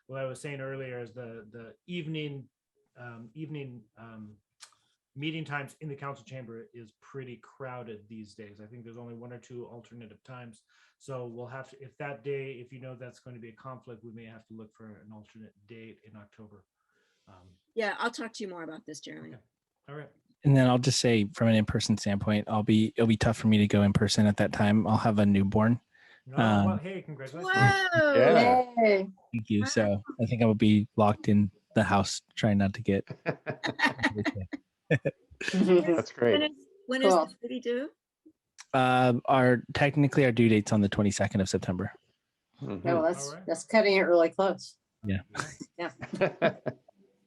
what I was saying earlier is the evening meeting times in the council chamber is pretty crowded these days. I think there's only 1 or 2 alternative times. So we'll have to, if that day, if you know that's going to be a conflict, we may have to look for an alternate date in October. Yeah, I'll talk to you more about this, Jeremy. Okay. All right. And then I'll just say from an in-person standpoint, it'll be tough for me to go in person at that time. I'll have a newborn. Well, hey, congratulations. Whoa! Yeah. Yay. Thank you. So I think I will be locked in the house trying not to get. That's great. When is Cool. the city due? Our due date's on the 22nd of September. Mhm. No, All right. that's cutting it really close. Yeah. Yeah.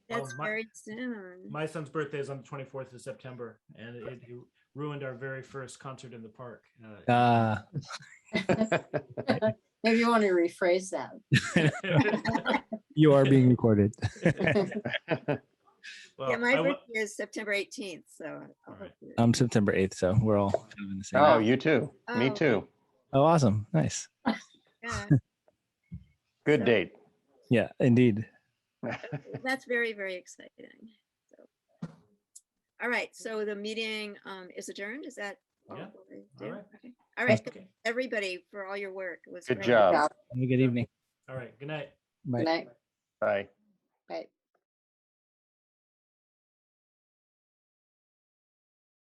That's my- very soon. My son's birthday is on the 24th of September, and it ruined our very first concert in the park. Maybe you want to rephrase that. You are being recorded. Well, Yeah, my I wa- birthday is September 18th, so. I'll All right. do it. I'm September 8th, so we're all kind of in the same. Oh, you too. Me Oh. too. Oh, awesome. Nice. Yeah, Good So- date. Yeah, indeed. that's very, very exciting. So, all right, so the meeting is adjourned. Is that all? Yeah, we all do? right. Okay. All right, Okay. everybody for all your work. It was Good great. job. Have a good evening. All right. Good night. Bye. Good night. Bye.